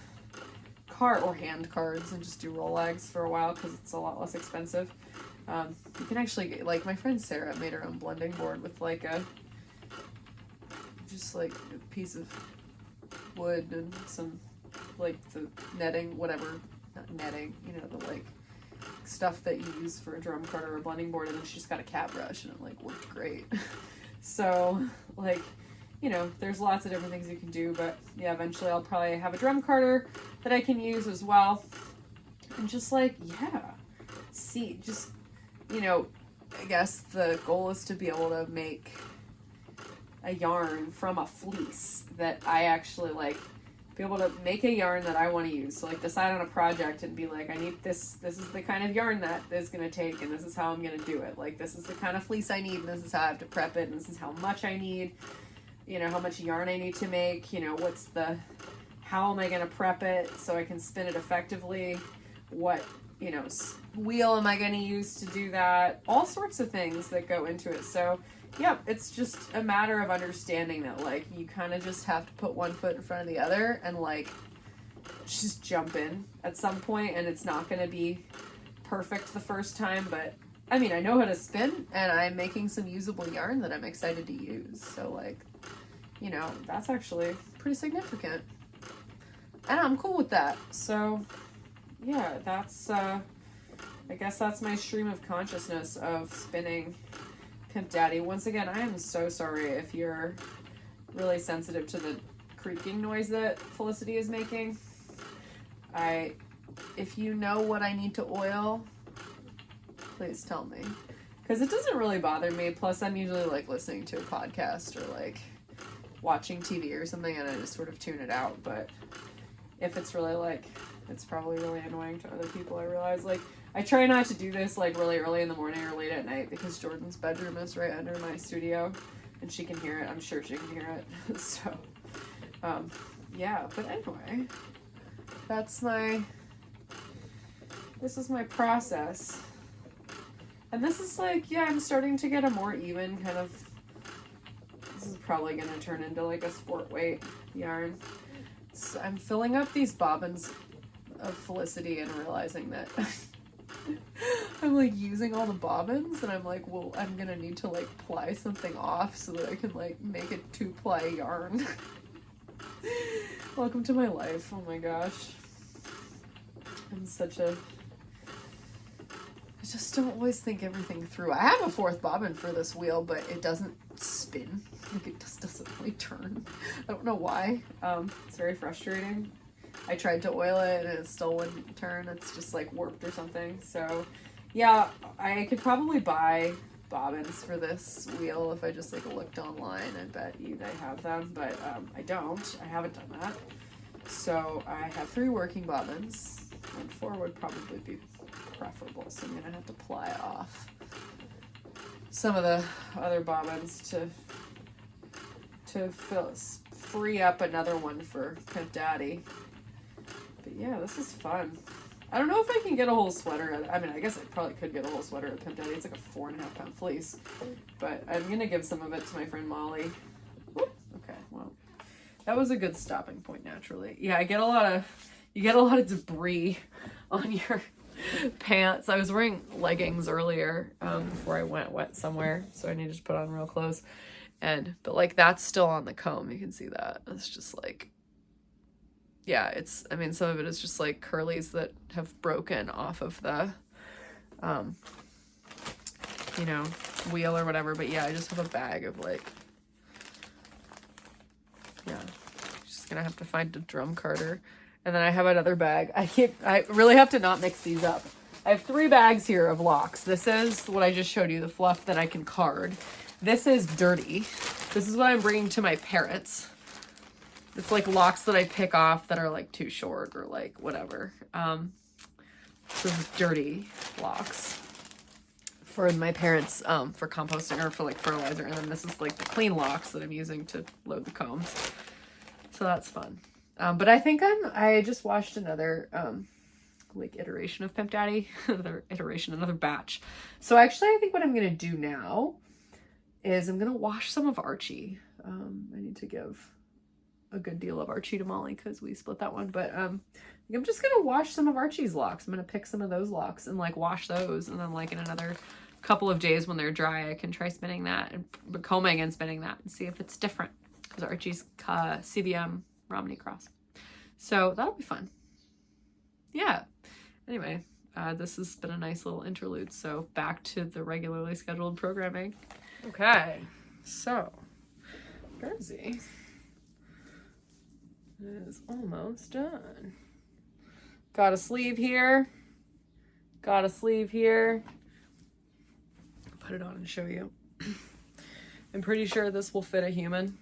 card or hand cards and just do roll legs for a while because it's a lot less expensive. You can actually get, like my friend Sarah made her own blending board with like just like a piece of wood and some like the netting, whatever, not netting, you know, the like stuff that you use for a drum carder or a blending board, and then she just got a cat brush and it like worked great. So like, you know, there's lots of different things you can do, but yeah, eventually I'll probably have a drum carder that I can use as well. And just like, yeah, see, just, you know, I guess the goal is to be able to make a yarn from a fleece that I actually like, be able to make a yarn that I want to use. So like decide on a project and be like, I need this is the kind of yarn that is going to take, and this is how I'm going to do it. Like this is the kind of fleece I need, and this is how I have to prep it, and this is how much I need, you know, how much yarn I need to make, you know, how am I going to prep it so I can spin it effectively? What, you know, wheel am I going to use to do that? All sorts of things that go into it. So yeah, it's just a matter of understanding that like you kind of just have to put one foot in front of the other and like just jump in at some point, and it's not going to be perfect the first time, but I mean, I know how to spin and I'm making some usable yarn that I'm excited to use. So like, you know, that's actually pretty significant. And I'm cool with that. So yeah, that's I guess that's my stream of consciousness of spinning Pimp Daddy. Once again, I am so sorry if you're really sensitive to the creaking noise that Felicity is making. If you know what I need to oil, please tell me. Because it doesn't really bother me. Plus, I'm usually like listening to a podcast or like watching TV or something, and I just sort of tune it out. But if it's really like, it's probably really annoying to other people, I realize. Like, I try not to do this like really early in the morning or late at night because Jordan's bedroom is right under my studio and she can hear it. I'm sure she can hear it. So, yeah, but anyway, this is my process. And this is like, yeah, I'm starting to get a more even kind of, this is probably going to turn into like a sport weight yarn. So I'm filling up these bobbins of Felicity and realizing that I'm like using all the bobbins, and I'm like, well, I'm gonna need to like ply something off so that I can like make a 2-ply yarn. Welcome to my life. Oh my gosh, I just don't always think everything through. I have a 4th bobbin for this wheel, but it doesn't spin. Like it just doesn't really turn. I don't know why. It's very frustrating. I tried to oil it and it still wouldn't turn. It's just like warped or something. So yeah, I could probably buy bobbins for this wheel if I just like looked online. I bet you they have them, but I don't. I haven't done that. So I have 3 working bobbins, and 4 would probably be preferable. So I'm gonna have to ply off some of the other bobbins to free up another one for Pimp Daddy. But yeah, this is fun. I don't know if I can get a whole sweater. I mean, I guess I probably could get a whole sweater at Pimp Daddy. It's like a 4.5 pound fleece. But I'm going to give some of it to my friend Molly. Whoop. Okay, well, that was a good stopping point naturally. Yeah, you get a lot of debris on your pants. I was wearing leggings earlier before I went wet somewhere, so I needed to put on real clothes. But like that's still on the comb. You can see that. It's just like, yeah, I mean, some of it is just like curlies that have broken off of the you know, wheel or whatever. But yeah, I just have a bag of like, yeah, just gonna have to find a drum carder. And then I have another bag. I really have to not mix these up. I have 3 bags here of locks. This is what I just showed you, the fluff that I can card. This is dirty. This is what I'm bringing to my parents. It's like locks that I pick off that are like too short or like whatever. This is dirty locks for my parents, for composting or for like fertilizer. And then this is like the clean locks that I'm using to load the combs. So that's fun. But I think I just watched another, like iteration of Pimp Daddy, another batch. So actually I think what I'm going to do now is I'm going to wash some of Archie. I need to give a good deal of Archie to Molly because we split that one. But I'm just going to wash some of Archie's locks. I'm going to pick some of those locks and like wash those. And then like in another couple of days when they're dry, I can try spinning that and combing and spinning that and see if it's different. Because Archie's CBM Romney Cross. So that'll be fun. Yeah. Anyway, this has been a nice little interlude. So back to the regularly scheduled programming. Okay. So, Jersey is almost done. Got a sleeve here. Got a sleeve here. Put it on and show you. I'm pretty sure this will fit a human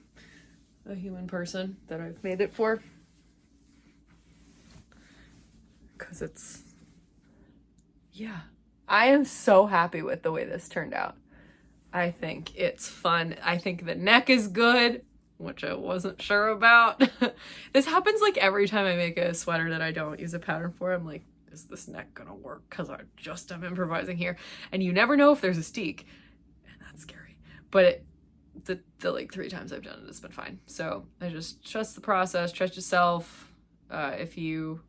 person that I've made it for. Because it's, yeah. I am so happy with the way this turned out. I think it's fun. I think the neck is good, which I wasn't sure about. This happens like every time I make a sweater that I don't use a pattern for. I'm like, is this neck gonna work? Because I'm improvising here. And you never know if there's a steek. And that's scary. But the like 3 times I've done it, it's been fine. So I just trust the process, trust yourself. If you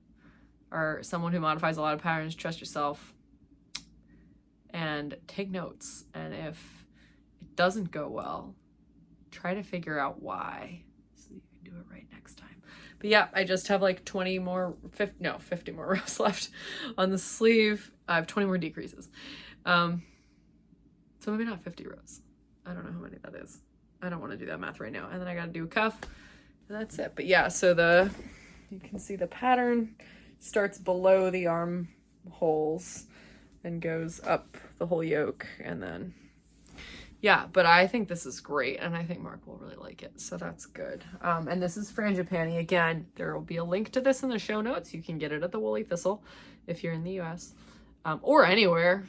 are someone who modifies a lot of patterns, trust yourself. And take notes. And if it doesn't go well, try to figure out why so you can do it right next time. But yeah, I just have like 50 more rows left on the sleeve. I have 20 more decreases. So maybe not 50 rows. I don't know how many that is. I don't want to do that math right now. And then I got to do a cuff and that's it. But yeah, so you can see the pattern starts below the armholes and goes up the whole yoke. And then, yeah, but I think this is great. And I think Mark will really like it. So that's good. And this is Frangipani. Again, there will be a link to this in the show notes. You can get it at the Woolly Thistle if you're in the US, or anywhere.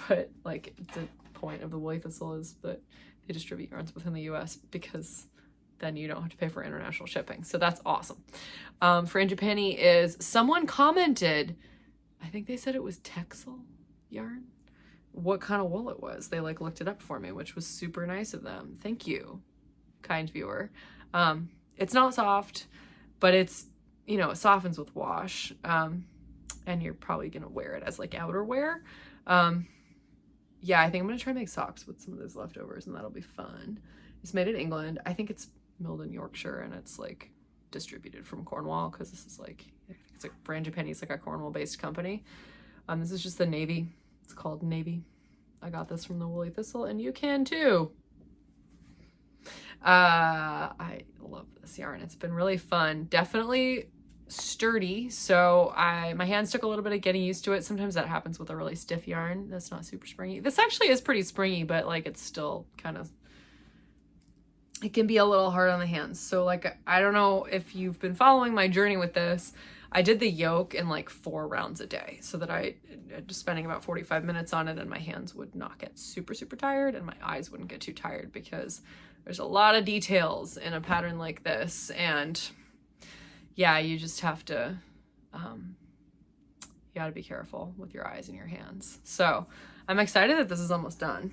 But like the point of the Woolly Thistle is that they distribute yarns within the US because then you don't have to pay for international shipping. So that's awesome. Frangipani is, someone commented, I think they said it was Texel yarn, what kind of wool it was. They like looked it up for me, which was super nice of them. Thank you, kind viewer. It's not soft, but it's, you know, it softens with wash. And you're probably gonna wear it as like outerwear. Yeah, I think I'm gonna try to make socks with some of those leftovers and that'll be fun. It's made in England. I think it's milled in Yorkshire and it's like distributed from Cornwall because this is like, it's like Frangipani is like a Cornwall based company. This is just the navy. It's called Navy. I got this from the Woolly Thistle and you can too. I love this yarn. It's been really fun. Definitely sturdy. So my hands took a little bit of getting used to it. Sometimes that happens with a really stiff yarn that's not super springy. This actually is pretty springy, but like it's still kind of, it can be a little hard on the hands. So like, I don't know if you've been following my journey with this. I did the yoke in like 4 rounds a day so that I just spending about 45 minutes on it and my hands would not get super, super tired and my eyes wouldn't get too tired because there's a lot of details in a pattern like this. And yeah, you just have to, you gotta be careful with your eyes and your hands. So I'm excited that this is almost done.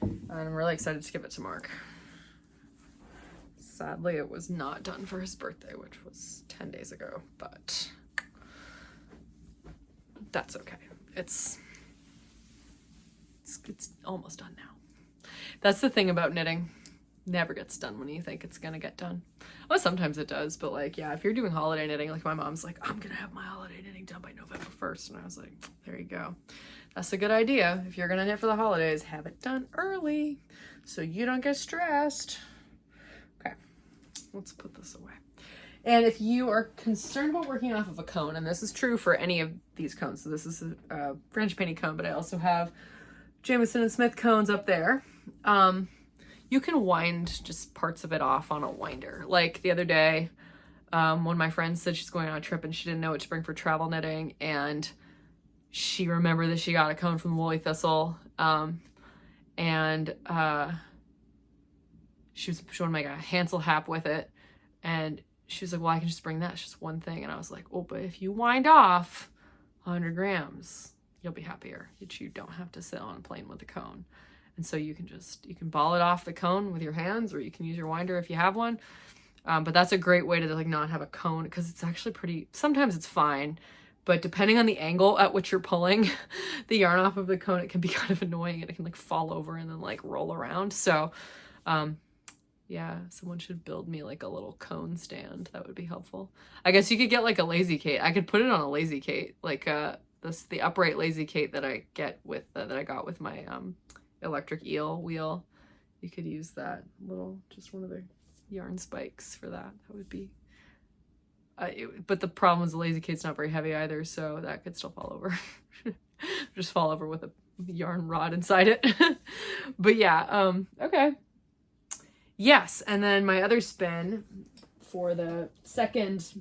And I'm really excited to give it to Mark. Sadly, it was not done for his birthday, which was 10 days ago, but that's okay. It's almost done now. That's the thing about knitting. never gets done when you think it's gonna get done. Well, sometimes it does, but like, yeah, if you're doing holiday knitting, like my mom's like, I'm gonna have my holiday knitting done by November 1st. And I was like, there you go. That's a good idea. If you're gonna knit for the holidays, have it done early so you don't get stressed. Okay, let's put this away. And if you are concerned about working off of a cone, and this is true for any of these cones, so this is a French painting cone, but I also have Jamieson and Smith cones up there. You can wind just parts of it off on a winder. Like the other day, one of my friends said she's going on a trip and she didn't know what to bring for travel knitting, and she remembered that she got a cone from Woolly Thistle, and she was showing me like a Hansel hap with it, and she was like, well, I can just bring that. It's just one thing. And I was like, oh, but if you wind off 100 grams, you'll be happier. You don't have to sit on a plane with a cone. And so you can ball it off the cone with your hands, or you can use your winder if you have one. But that's a great way to like not have a cone, because it's actually sometimes it's fine, but depending on the angle at which you're pulling the yarn off of the cone, it can be kind of annoying, and it can like fall over and then like roll around. So, yeah, someone should build me like a little cone stand. That would be helpful. I guess you could get like a Lazy Kate. I could put it on a Lazy Kate, like the upright Lazy Kate that I get with that I got with my electric eel wheel. You could use that little, just one of the yarn spikes for that. That would be. But the problem is the Lazy Kate's not very heavy either, so that could still fall over. Just fall over with a yarn rod inside it. But yeah, okay. Yes, and then my other spin for the second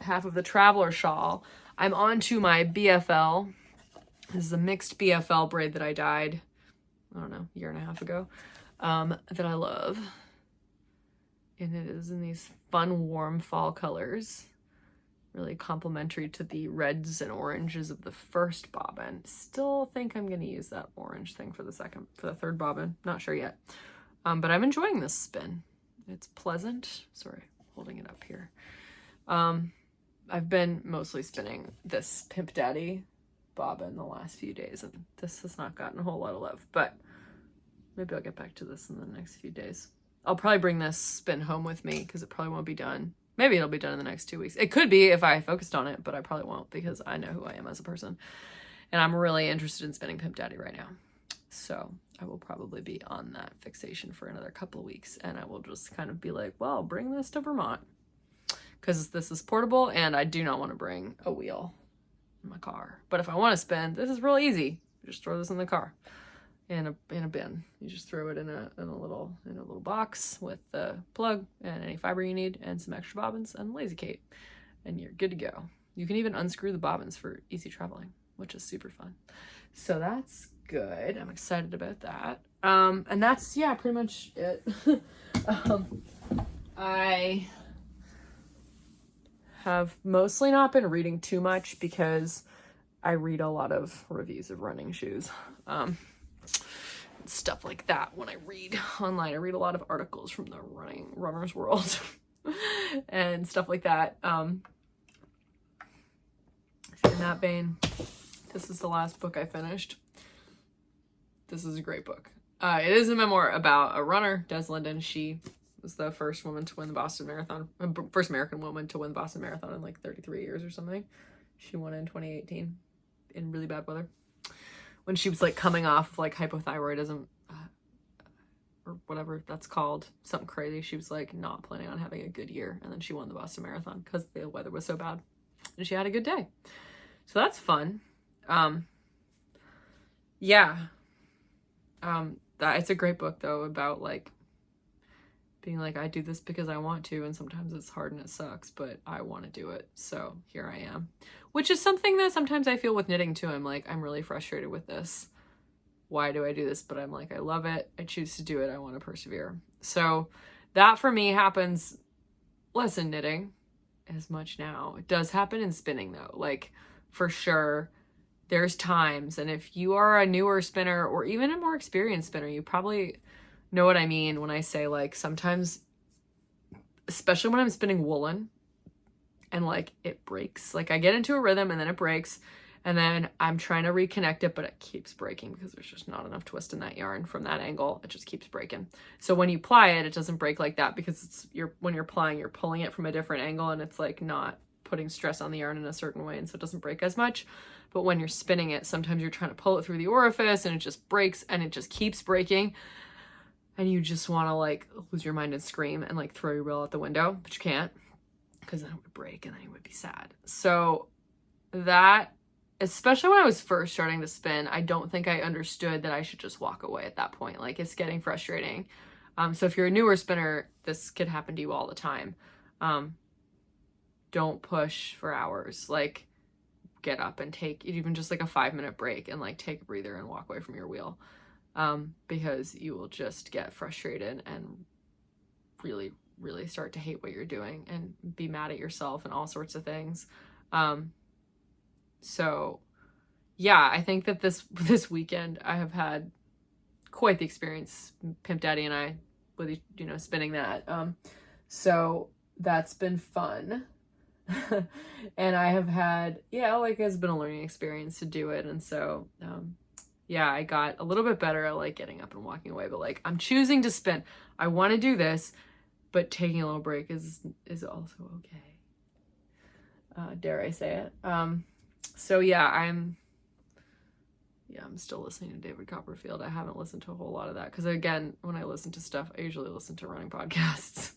half of the Traveler shawl, I'm on to my BFL. This is a mixed BFL braid that I dyed, I don't know, a year and a half ago, that I love. And it is in these fun, warm fall colors, really complementary to the reds and oranges of the first bobbin. Still think I'm going to use that orange thing for the third bobbin. Not sure yet. But I'm enjoying this spin. It's pleasant. Sorry, holding it up here. I've been mostly spinning this Pimp Daddy bobbin the last few days, and this has not gotten a whole lot of love, but maybe I'll get back to this in the next few days. I'll probably bring this spin home with me because it probably won't be done. Maybe it'll be done in the next 2 weeks. It could be if I focused on it, but I probably won't because I know who I am as a person. And I'm really interested in spinning Pimp Daddy right now. So I will probably be on that fixation for another couple of weeks, and I will just kind of be like, well, bring this to Vermont because this is portable and I do not want to bring a wheel in my car. But if I want to spin, this is real easy. You just throw this in the car in a bin. You just throw it in a little box with the plug and any fiber you need and some extra bobbins and Lazy Kate, and you're good to go. You can even unscrew the bobbins for easy traveling, which is super fun. So that's good. I'm excited about that. And that's, yeah, pretty much it. I have mostly not been reading too much because I read a lot of reviews of running shoes. Stuff like that when I read online. I read a lot of articles from the runner's world and stuff like that. In that vein, this is the last book I finished. This is a great book. It is a memoir about a runner, Des Linden. She was the first woman to win the Boston Marathon, first American woman to win the Boston Marathon in like 33 years or something. She won in 2018 in really bad weather, when she was like coming off of like hypothyroidism, or whatever that's called, something crazy. She was like not planning on having a good year, and then she won the Boston Marathon because the weather was so bad, and she had a good day. So that's fun. Yeah. It's a great book though, about like being like, I do this because I want to, and sometimes it's hard and it sucks, but I want to do it. So here I am, which is something that sometimes I feel with knitting too. I'm like, I'm really frustrated with this. Why do I do this? But I'm like, I love it. I choose to do it. I want to persevere. So that for me happens less in knitting as much now. It does happen in spinning though. Like for sure, there's times, and if you are a newer spinner or even a more experienced spinner, you probably know what I mean when I say like sometimes, especially when I'm spinning woolen and like it breaks, like I get into a rhythm and then it breaks, And then I'm trying to reconnect it, but it keeps breaking because there's just not enough twist in that yarn from that angle. It just keeps breaking. So when you ply it, it doesn't break like that because when you're plying, you're pulling it from a different angle, and it's like not putting stress on the yarn in a certain way, and so it doesn't break as much. But when you're spinning it, sometimes you're trying to pull it through the orifice and it just breaks, and it just keeps breaking. And you just want to like lose your mind and scream and like throw your reel out the window, but you can't, because then it would break and then you would be sad. So that, especially when I was first starting to spin, I don't think I understood that I should just walk away at that point. Like, it's getting frustrating. So if you're a newer spinner, this could happen to you all the time. Don't push for hours. Like, get up and take even just like a 5-minute break and like take a breather and walk away from your wheel. Because you will just get frustrated and really, really start to hate what you're doing and be mad at yourself and all sorts of things. So yeah, I think that this weekend I have had quite the experience, Pimp Daddy and I, with, spinning that. So that's been fun. And I have had, it's been a learning experience to do it. And so, yeah, I got a little bit better at like getting up and walking away, but like I'm choosing to spin. I want to do this, but taking a little break is also okay. Dare I say it? So yeah, I'm still listening to David Copperfield. I haven't listened to a whole lot of that because, again, when I listen to stuff, I usually listen to running podcasts.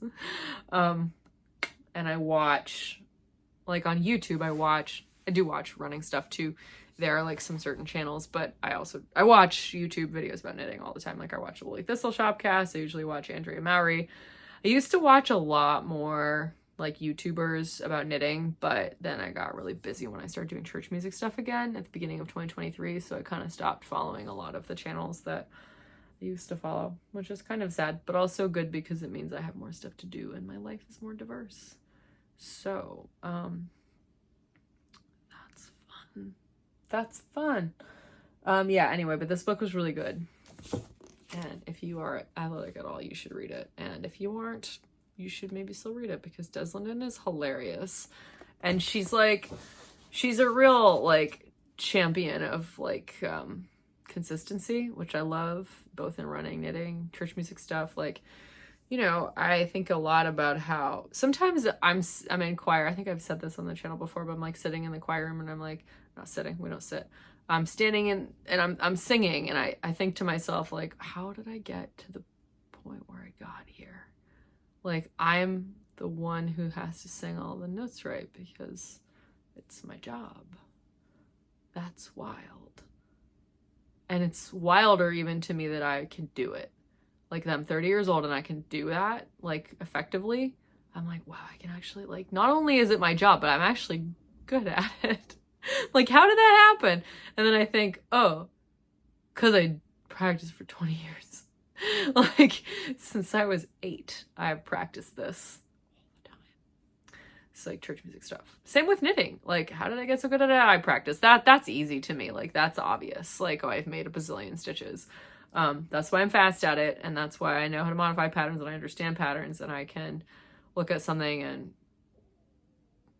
And I watch, like on YouTube, I do watch running stuff too. There are like some certain channels, but I watch YouTube videos about knitting all the time. Like I watch the Woolly Thistle Shopcast. I usually watch Andrea Mowry. I used to watch a lot more like YouTubers about knitting, but then I got really busy when I started doing church music stuff again at the beginning of 2023. So I kind of stopped following a lot of the channels that I used to follow, which is kind of sad, but also good because it means I have more stuff to do and my life is more diverse. So, that's fun. Yeah, anyway, but this book was really good. And if you are athletic at all, you should read it. And if you aren't, you should maybe still read it because Des Linden is hilarious. And she's a real like champion of like consistency, which I love, both in running, knitting, church music stuff. Like, I think a lot about how sometimes I'm in choir. I think I've said this on the channel before, but I'm like sitting in the choir room and I'm like, not sitting, we don't sit. I'm standing in and I'm singing and I think to myself, like, how did I get to the point where I got here? Like, I'm the one who has to sing all the notes right because it's my job. That's wild. And it's wilder even to me that I can do it. Like, that I'm 30 years old and I can do that, like, effectively. I'm like, wow, I can actually, like, not only is it my job, but I'm actually good at it. Like, how did that happen? And then I think, oh, because I practiced for 20 years. Like, since I was 8, I've practiced this all the time. It's like church music stuff. Same with knitting. Like, how did I get so good at it? I practiced that. That's easy to me. Like, that's obvious. Like, oh, I've made a bazillion stitches. That's why I'm fast at it, and that's why I know how to modify patterns, and I understand patterns, and I can look at something and,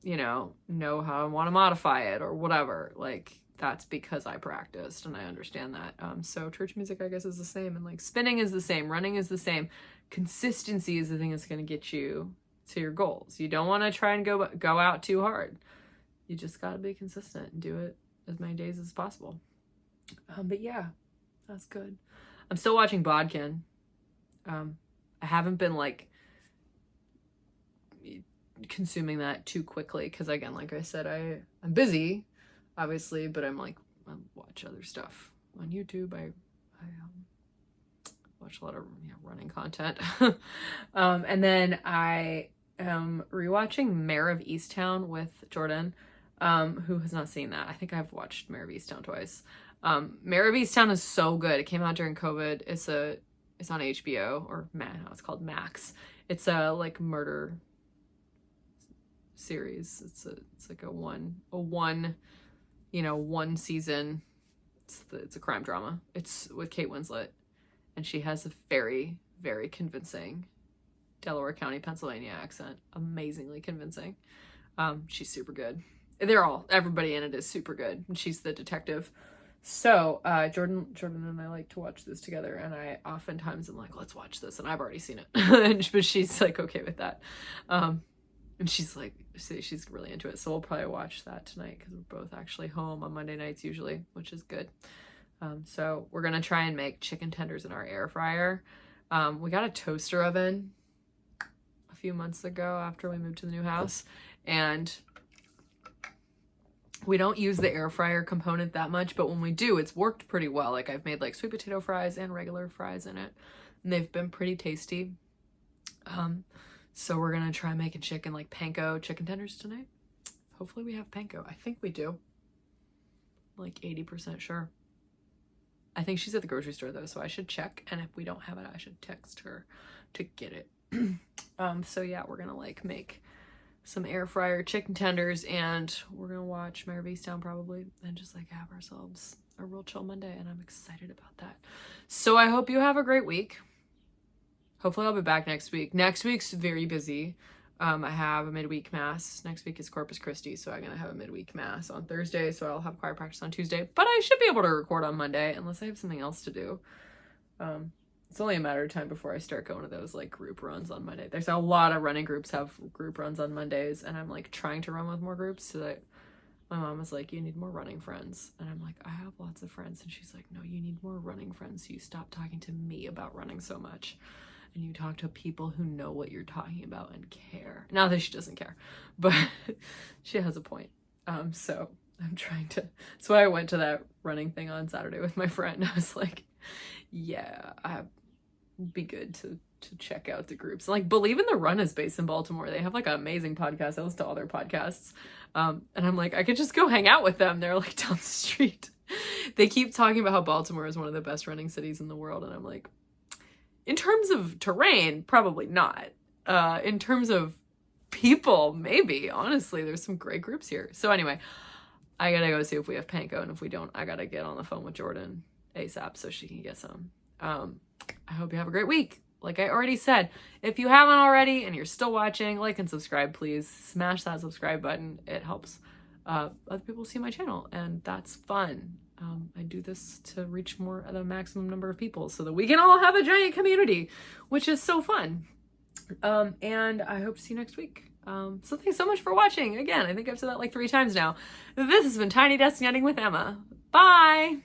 know how I want to modify it or whatever. Like, that's because I practiced and I understand that. So church music, I guess, is the same, and like spinning is the same, running is the same. Consistency is the thing that's going to get you to your goals. You don't want to try and go out too hard. You just got to be consistent and do it as many days as possible. But yeah, that's good. I'm still watching Bodkin. I haven't been like consuming that too quickly because, again, like I said, I'm busy, obviously, but I watch other stuff on YouTube. I watch a lot of running content. And then I am rewatching Mare of Easttown with Jordan, who has not seen that. I think I've watched Mare of Easttown twice. Mare of Easttown is so good. It came out during COVID. It's on HBO or it's called Max. It's a like murder series. It's like a one season. It's a crime drama. It's with Kate Winslet, and she has a very, very convincing Delaware County, Pennsylvania accent. Amazingly convincing. She's super good. everybody in it is super good. And she's the detective. So, Jordan and I like to watch this together, and I oftentimes am like, let's watch this, and I've already seen it. But she's like okay with that. And she's like, she's really into it. So we'll probably watch that tonight because we're both actually home on Monday nights usually, which is good. So we're going to try and make chicken tenders in our air fryer. We got a toaster oven a few months ago after we moved to the new house, and we don't use the air fryer component that much, but when we do, it's worked pretty well. Like I've made like sweet potato fries and regular fries in it, and they've been pretty tasty. So we're gonna try making chicken, like panko chicken tenders tonight. Hopefully we have panko. I think we do. Like 80% sure. I think she's at the grocery store though, so I should check. And if we don't have it, I should text her to get it. So yeah, we're gonna like make some air fryer chicken tenders, and we're gonna watch Mayor of Easttown probably, and just like have ourselves a real chill Monday, and I'm excited about that. So I hope you have a great week. Hopefully I'll be back next week. Next week's very busy. I have a midweek mass. Next week is Corpus Christi, so I'm gonna have a midweek mass on Thursday, so I'll have choir practice on Tuesday, but I should be able to record on Monday unless I have something else to do. It's only a matter of time before I start going to those like group runs on Monday. There's a lot of running groups have group runs on Mondays, and I'm like trying to run with more groups so that my mom was like, you need more running friends. And I'm like, I have lots of friends. And she's like, no, you need more running friends. So you stop talking to me about running so much, and you talk to people who know what you're talking about and care. Not that she doesn't care, but she has a point. So I'm trying to, that's why I went to that running thing on Saturday with my friend. I was like, yeah, I'd be good to check out the groups. Like Believe in the Run is based in Baltimore. They have like an amazing podcast. I listen to all their podcasts. And I'm like, I could just go hang out with them. They're like down the street. They keep talking about how Baltimore is one of the best running cities in the world. And I'm like, in terms of terrain, probably not. In terms of people, maybe. Honestly, there's some great groups here. So anyway, I gotta go see if we have panko, and if we don't, I gotta get on the phone with Jordan ASAP so she can get some. I hope you have a great week. Like I already said, if you haven't already and you're still watching, like and subscribe, please. Smash that subscribe button. It helps other people see my channel, and that's fun. I do this to reach more at a maximum number of people so that we can all have a giant community, which is so fun. And I hope to see you next week. So thanks so much for watching. Again, I think I've said that like 3 times now. This has been Tiny Desk Knitting with Emma. Bye!